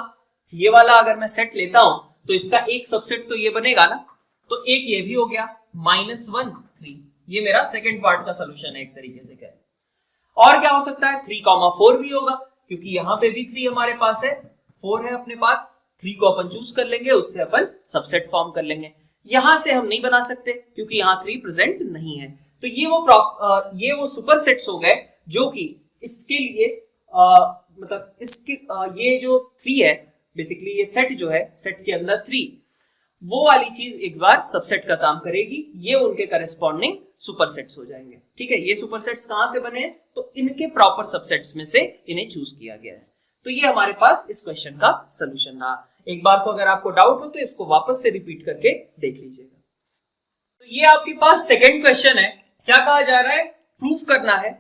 ये वाला अगर मैं सेट लेता हूं तो इसका एक सबसेट तो ये बनेगा ना, तो एक ये भी हो गया, -1 3। ये मेरा सेकंड पार्ट का सोल्यूशन है एक तरीके से कहें। और क्या हो सकता है, 3,4 भी होगा, क्योंकि यहां पे भी 3 हमारे पास है, 4 है अपने पास, 3 को अपन चूज कर लेंगे, उससे अपन सबसेट फॉर्म कर लेंगे। यहां से हम नहीं बना सकते क्योंकि यहां 3 प्रेजेंट नहीं है। तो ये वो सुपर सेट्स हो गए जो कि इसके लिए मतलब इसके ये जो 3 है, बेसिकली ये सेट जो है, सेट के अंदर 3, वो वाली चीज एक बार सबसेट का काम करेगी, ये उनके करस्पॉन्डिंग सुपर सेट्स हो जाएंगे। ठीक है, ये सुपर सेट्स कहां से बने हैं, तो इनके प्रॉपर सबसेट्स में से इन्हें चूज किया गया है। तो ये हमारे पास इस क्वेश्चन का सोल्यूशन रहा। एक बार को अगर आपको डाउट हो तो इसको वापस से रिपीट करके देख लीजिएगा। तो ये आपके पास सेकंड क्वेश्चन है। क्या कहा जा रहा है, प्रूफ करना है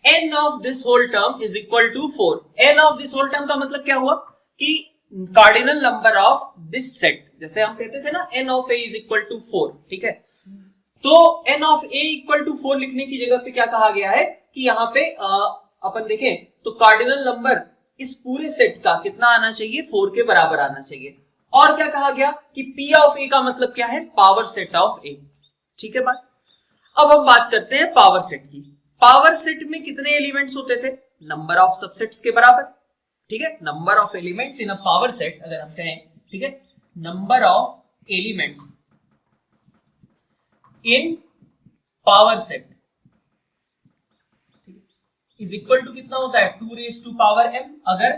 n of this whole term is equal to 4। n of this whole term का मतलब क्या हुआ कि cardinal number of this set, जैसे हम कहते थे ना n of a is equal to 4। ठीक है, तो n of a equal to 4 लिखने की जगह पे क्या कहा गया है कि यहाँ पे अपन देखें तो कार्डिनल नंबर इस पूरे सेट का कितना आना चाहिए, 4 के बराबर आना चाहिए। और क्या कहा गया कि p ऑफ a का मतलब क्या है, पावर सेट ऑफ a। ठीक है बात। अब हम बात करते हैं पावर सेट की। पावर सेट में कितने एलिमेंट्स होते थे, नंबर ऑफ सबसेट्स के बराबर। ठीक है, number of elements in a power set अगर हम कहें, ठीक है, number of elements in power set is equal to कितना होता है, 2 रेज़ टू पावर m। अगर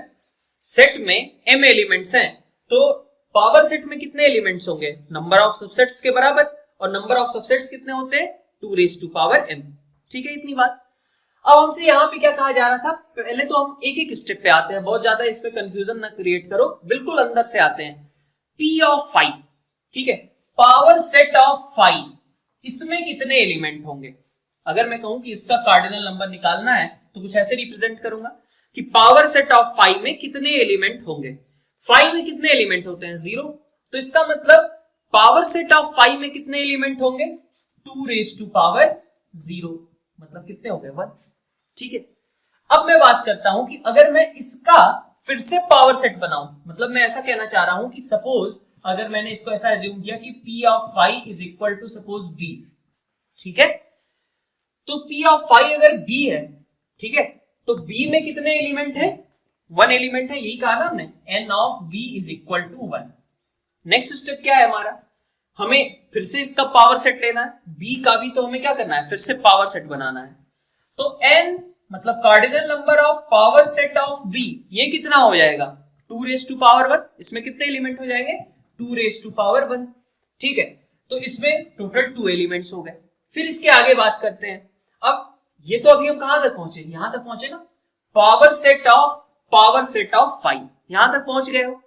सेट में m एलिमेंट्स हैं तो पावर सेट में कितने एलिमेंट्स होंगे, नंबर ऑफ सबसेट्स के बराबर, और नंबर ऑफ सबसेट्स कितने होते हैं, 2 रेज़ टू पावर m। ठीक है, इतनी बात। अब हमसे यहां पे क्या कहा जा रहा था, पहले तो हम एक एक स्टेप पे आते हैं, बहुत ज्यादा इसमें कंफ्यूजन ना क्रिएट करो, बिल्कुल अंदर से आते हैं। p ऑफ 5, ठीक है, पावर सेट ऑफ 5, इसमें कितने एलिमेंट होंगे। अगर मैं कहूं कि इसका कार्डिनल नंबर निकालना है तो कुछ ऐसे रिप्रेजेंट करूंगा कि पावर सेट ऑफ 5 में कितने एलिमेंट होंगे। 5 में कितने एलिमेंट होते हैं, 0, तो इसका मतलब पावर सेट ऑफ 5 में कितने एलिमेंट होंगे, 2 रेज़ टू पावर 0, मतलब कितने हो गए, 1। ठीक है, अब मैं बात करता हूं कि अगर मैं इसका फिर से पावर सेट बनाऊं, मतलब मैं ऐसा कहना चाह रहा हूं कि सपोज अगर मैंने इसको ऐसा एज्यूम किया कि p of 5 is equal to suppose b। ठीक है, तो p ऑफ 5 अगर b है, ठीक है, तो b में कितने एलिमेंट है, 1 एलिमेंट है, यही कहा ना हमने, n of b is equal to 1। Next step क्या है हमारा, हमें फिर से इसका पावर सेट लेना है, b का भी तो हमें क्या करना है, फिर से पावर सेट बनाना है। तो n मतलब cardinal number of power set of b, ये कितना हो जाएगा, 2 रेज़ टू पावर 1। इसमें कितने एलिमेंट हो जाएंगे, 2 रेज़ टू पावर 1। ठीक है, तो इसमें टोटल 2 एलिमेंट्स हो गए। फिर इसके आगे बात करते हैं। अब ये तो अभी हम कहां तक पहुंचे, यहां तक पहुंचे ना, पावर सेट ऑफ 5, यहां तक पहुंच गए हो।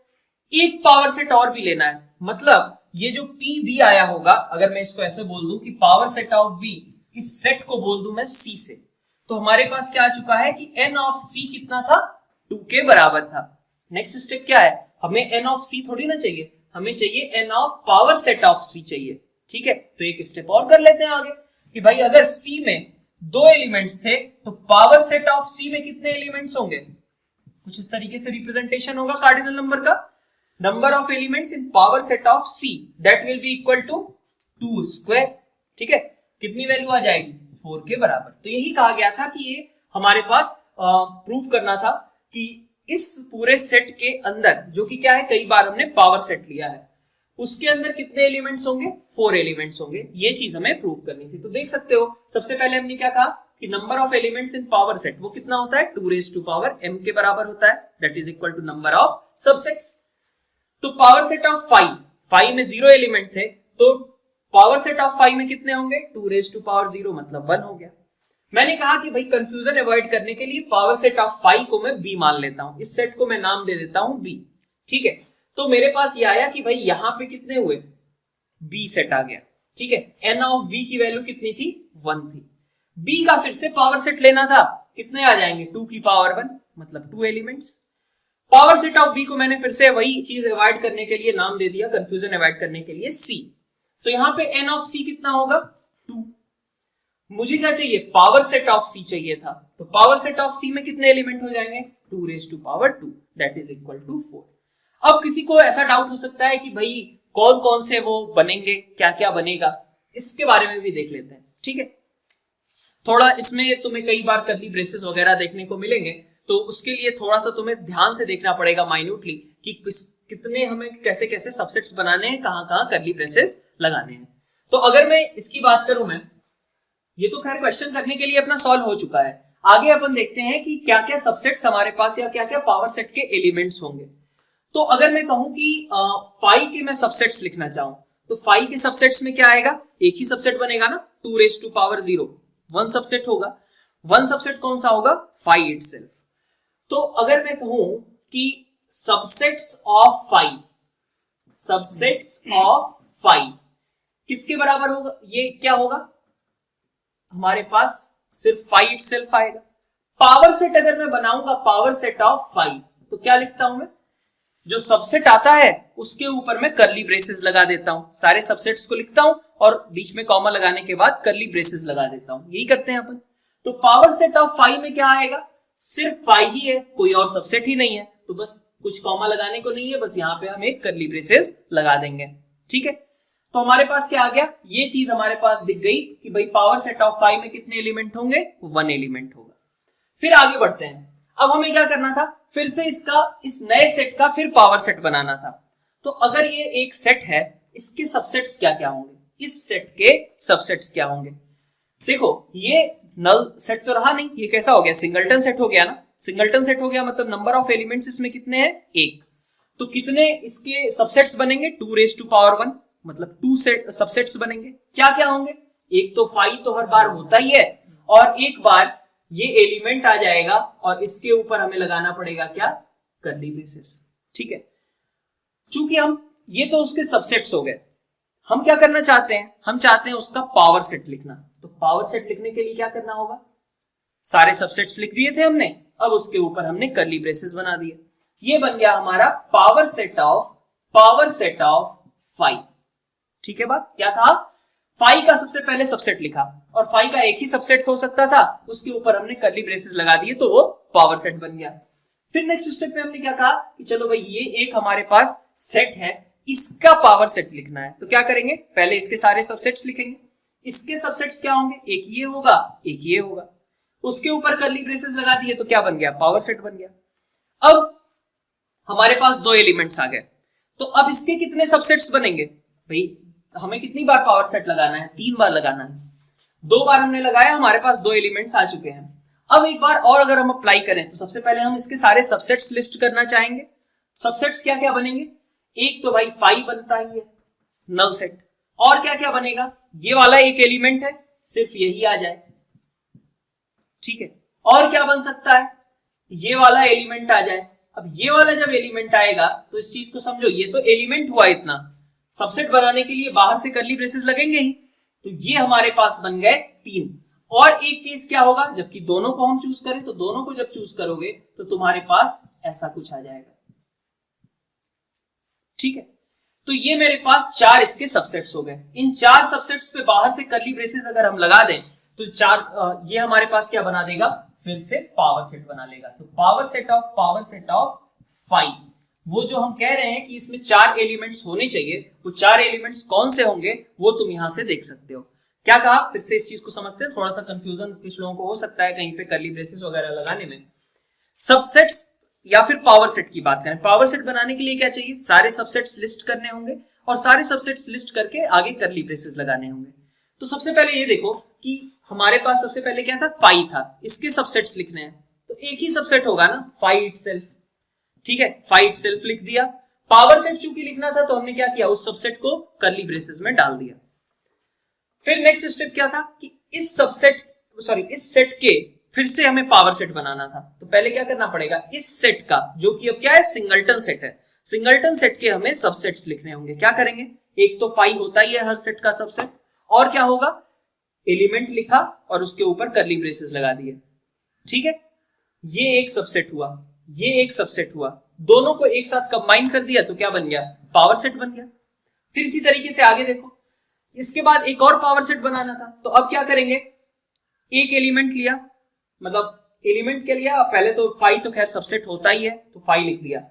एक पावर सेट और भी लेना है, मतलब ये जो पी बी आया होगा, अगर मैं इसको ऐसे बोल दूं कि पावर सेट ऑफ बी, इस सेट को बोल दूं मैं सी से, तो हमारे पास क्या आ चुका है कि n ऑफ c कितना था, 2 के बराबर था। नेक्स्ट स्टेप क्या है, हमें n ऑफ c थोड़ी ना चाहिए, हमें चाहिए n of power set of c चाहिए। ठीक है, तो एक स्टेप और कर लेते हैं आगे कि भाई अगर c में 2 एलिमेंट्स थे तो पावर सेट ऑफ c में कितने एलिमेंट्स होंगे, कुछ इस तरीके से रिप्रेजेंटेशन होगा कार्डिनल नंबर का, number of elements in power set of c that will be equal to 2 square. ठीक है, कितनी वैल्यू आ जाएगी, 4 के बराबर। तो यही कहा गया था कि ये हमारे पास प्रूफ करना था कि इस पूरे सेट के अंदर, जो कि क्या है, कई बार हमने पावर सेट लिया है, उसके अंदर कितने एलिमेंट्स होंगे, 4 एलिमेंट्स होंगे। ये चीज हमें प्रूव करनी थी। तो देख सकते हो सबसे पहले हमने क्या कहा कि number of elements in power set वो कितना होता है, 2 raised to power m के बराबर होता है, that is equal to number of subsets. तो पावर सेट ऑफ 5 में 0 एलिमेंट थे, तो पावर सेट ऑफ 5 में कितने होंगे, 2 raised to power 0 मतलब 1 हो गया। मैंने कहा कि भाई कंफ्यूजन अवॉइड करने के लिए पावर सेट ऑफ 5 को मैं b मान लेता हूं, इस सेट को मैं नाम दे देता हूं b। ठीक है, तो मेरे पास ये आया कि भाई यहां पे कितने हुए, b सेट आ गया। ठीक है, n ऑफ b की वैल्यू कितनी थी, 1 थी। b का फिर से पावर सेट लेना था, कितने आ जाएंगे, 2 की पावर 1 मतलब 2 elements. Power set of b को मैंने फिर से वही चीज अवॉइड करने के लिए नाम दे दिया, कंफ्यूजन अवॉइड करने के लिए c। तो यहां पे n ऑफ c कितना होगा, 2। मुझे क्या चाहिए, पावर सेट ऑफ c चाहिए था, तो पावर सेट ऑफ c में कितने एलिमेंट हो जाएंगे, 2 raised to power 2 that is equal to 4। अब किसी को ऐसा डाउट हो सकता है कि भाई कौन कौन से वो बनेंगे, क्या क्या बनेगा, इसके बारे में भी देख लेते हैं। ठीक है, थोड़ा इसमें तुम्हें कई बार कर्ली ब्रेसेस वगैरह देखने को मिलेंगे, तो उसके लिए थोड़ा सा तुम्हें ध्यान से देखना पड़ेगा माइन्यूटली कि कितने हमें कैसे कैसे सबसेट्स बनाने हैं, कहां कहां कर्ली ब्रेसेस लगाने हैं। तो अगर मैं इसकी बात करूं, मैं ये तो खैर क्वेश्चन करने के लिए अपना सॉल्व हो चुका है। आगे अपन देखते हैं कि क्या क्या सबसेट्स हमारे पास या क्या क्या पावर सेट के एलिमेंट्स होंगे। तो अगर मैं कहूं कि 5 के मैं सबसेट्स लिखना चाहूं, तो 5 के सबसेट्स में क्या आएगा, एक ही सबसेट बनेगा ना, 2 raised to power 0 1 सबसेट होगा। 1 सबसेट कौन सा होगा, 5 इटसेल्फ। तो अगर मैं कहूं कि सबसेट्स ऑफ 5 किसके बराबर होगा, ये क्या होगा, हमारे पास सिर्फ 5 इटसेल्फ आएगा। पावर सेट अगर मैं बनाऊंगा पावर सेट ऑफ 5, तो क्या लिखता हूं मैं, जो सबसेट आता है उसके ऊपर मैं कर्ली ब्रेसेस लगा देता हूं, सारे सबसेट्स को लिखता हूं और बीच में कॉमा लगाने के बाद कर्ली ब्रेसेस लगा देता हूं, यही करते हैं अपन। तो पावर सेट ऑफ 5 में क्या आएगा, सिर्फ 5 ही है, कोई और सबसेट ही नहीं है, तो बस कुछ कॉमा लगाने को नहीं है, बस यहां पे हम एक कर्ली ब्रेसेस लगा देंगे। ठीक है, तो हमारे पास क्या आ गया, ये चीज हमारे पास दिख गई कि भाई पावर सेट ऑफ 5 में कितने एलिमेंट होंगे, 1 एलिमेंट होगा। फिर आगे बढ़ते हैं, अब हमें क्या करना था, फिर से इस नए सेट का फिर पावर सेट बनाना था। तो अगर ये एक सेट है, इसके सबसेट्स क्या क्या होंगे, इस सेट के सबसेट्स क्या होंगे। देखो ये नल सेट तो रहा नहीं, ये कैसा हो गया, सिंगलटन सेट हो गया ना। सिंगलटन सेट हो गया मतलब नंबर ऑफ एलिमेंट्स इसमें कितने हैं, 1। तो कितने इसके सबसेट्स बनेंगे, 2 raised to power 1 मतलब 2 सबसेट्स बनेंगे। क्या क्या होंगे, एक तो 5 तो हर बार होता ही है, और एक बार ये एलिमेंट आ जाएगा और इसके ऊपर हमें लगाना पड़ेगा क्या, कर्ली ब्रेसेस। ठीक है, चूंकि हम ये तो उसके सबसेट्स हो गए, हम क्या करना चाहते हैं, हम चाहते हैं उसका पावर सेट लिखना। तो पावर सेट लिखने के लिए क्या करना होगा, सारे सबसेट्स लिख दिए थे हमने, अब उसके ऊपर हमने कर्ली ब्रेसेस बना दिए। ये बन गया हमारा पावर सेट ऑफ 5। ठीक है, बात क्या कहा, 5 का सबसे पहले सबसेट लिखा और 5 का एक ही सबसेट हो सकता था, उसके ऊपर हमने कर्ली ब्रेसेस लगा दिए, तो वो पावर सेट बन गया। फिर नेक्स्ट स्टेप पे हमने क्या कहा कि चलो भाई ये एक हमारे पास सेट है, इसका पावर सेट लिखना है। तो क्या करेंगे, पहले इसके सारे सबसेट्स लिखेंगे। इसके सबसेट्स क्या होंगे, एक ये होगा, एक ये होगा, उसके ऊपर कर्ली ब्रेसेस लगा दिए, तो क्या बन गया, पावर सेट बन गया। अब हमारे पास 2 एलिमेंट्स आ गए, तो अब इसके कितने सबसेट्स बनेंगे, भाई हमें कितनी बार पावर सेट लगाना है, 3 बार लगाना है। 2 बार हमने लगाया, हमारे पास 2 एलिमेंट्स आ चुके हैं। अब एक बार और अगर हम अप्लाई करें, तो सबसे पहले हम इसके सारे सबसेट्स लिस्ट करना चाहेंगे। सबसेट्स क्या क्या बनेंगे, एक तो भाई 5 बनता ही है नल सेट, और क्या क्या बनेगा, ये वाला एक एलिमेंट है, सिर्फ यही आ जाए। ठीक है, और क्या बन सकता है, ये वाला एलिमेंट आ जाए। अब ये वाला जब एलिमेंट आएगा तो इस चीज को समझो, ये तो एलिमेंट हुआ, इतना सबसेट बनाने के लिए बाहर से कर्ली ब्रेसेस लगेंगे ही, तो ये हमारे पास बन गए 3। और एक केस क्या होगा, जबकि दोनों को हम चूज करें, तो दोनों को जब चूज करोगे तो तुम्हारे पास ऐसा कुछ आ जाएगा। ठीक है, तो ये मेरे पास 4 इसके सबसेट्स हो गए। इन 4 सबसेट्स पे बाहर से कर्ली ब्रेसेस अगर हम लगा दें, तो 4 ये हमारे पास क्या बना देगा, फिर से पावर सेट बना लेगा। तो पावर सेट ऑफ 5, वो जो हम कह रहे हैं कि इसमें 4 एलिमेंट्स होने चाहिए, वो 4 एलिमेंट्स कौन से होंगे वो तुम यहां से देख सकते हो। क्या कहा, फिर से इस चीज को समझते हैं, थोड़ा सा कंफ्यूजन कुछ लोगों को हो सकता है कहीं पे कर्ली ब्रेसेस वगैरह लगाने में। सबसेट्स या फिर पावर सेट की बात करें, पावर सेट बनाने के लिए क्या चाहिए, सारे सबसेट्स लिस्ट करने होंगे और सारे सबसेट्स लिस्ट करके आगे करली ब्रेसेस लगाने होंगे। तो सबसे पहले ये देखो कि हमारे पास सबसे पहले क्या था, फाई था, इसके सबसेट्स लिखने हैं तो एक ही सबसेट होगा ना, फाई इटसेल्फ। ठीक है, फाई इटसेल्फ लिख दिया। पावर सेट चूंकि लिखना था तो हमने क्या किया, उस सबसेट को करली ब्रेसेस में डाल दिया। फिर नेक्स्ट स्टेप क्या था कि इस सेट के फिर से हमें पावर सेट बनाना था। तो पहले क्या करना पड़ेगा, इस सेट का जो कि अब क्या है, सिंगलटन सेट है, सिंगलटन सेट के हमें सबसेट्स लिखने होंगे। क्या करेंगे, एक तो फाई होता ही है हर सेट का सबसेट, और क्या होगा, एलिमेंट लिखा और उसके ऊपर करली ब्रेसेस लगा दिए। ठीक है, ये एक सबसेट हुआ, ये एक सबसेट हुआ, दोनों को एक साथ कंबाइन कर दिया तो क्या बन गया, पावर सेट बन गया। फिर इसी तरीके से आगे देखो, इसके बाद एक और पावर सेट बनाना था। तो अब क्या करेंगे, एक एलिमेंट लिया, मतलब एलिमेंट के लिया, पहले तो फाई तो खैर सबसेट होता ही है तो फाई लिख दिया,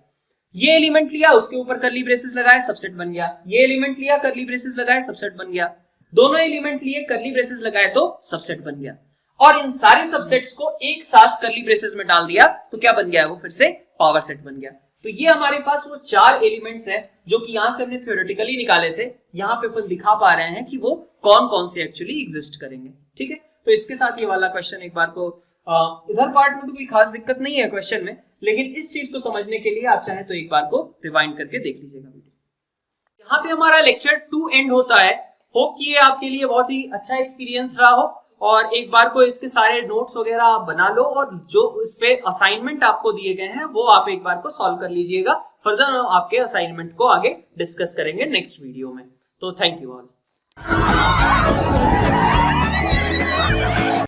ये एलिमेंट लिया, उसके ऊपर करली ब्रेसेस लगाए, सबसेट बन गया, ये एलिमेंट लिया, करली ब्रेसेस लगाए, सबसेट बन गया, दोनों एलिमेंट लिए, करली ब्रेसेस लगाए तो सबसेट बन गया। और इन सारे सबसेट्स को एक साथ करली ब्रेसेस में डाल दिया तो क्या बन गया, वो फिर से पावर सेट बन गया। तो ये हमारे पास वो 4 एलिमेंट्स हैं जो कि यहां से हमने थ्योरेटिकली निकाले थे, यहां पे अपन दिखा पा रहे हैं कि वो कौन कौन से एक्चुअली एग्जिस्ट करेंगे। ठीक है, तो इसके साथ ये वाला क्वेश्चन एक बार को इधर पार्ट में तो कोई खास दिक्कत नहीं है क्वेश्चन में, लेकिन इस चीज को समझने के लिए आप चाहे तो एक बार को रिवाइंड करके देख लीजिएगा वीडियो। यहाँ पे हमारा लेक्चर 2 एंड होता है। होप कि ये आपके लिए बहुत ही अच्छा एक्सपीरियंस रहा हो, और एक बार को इसके सारे नोट्स वगैरह आप बना लो, और जो इस पे असाइनमेंट आपको दिए गए हैं वो आप एक बार को सॉल्व कर लीजिएगा। फर्दर हम आपके असाइनमेंट को आगे डिस्कस करेंगे नेक्स्ट वीडियो में। तो थैंक यू ऑल।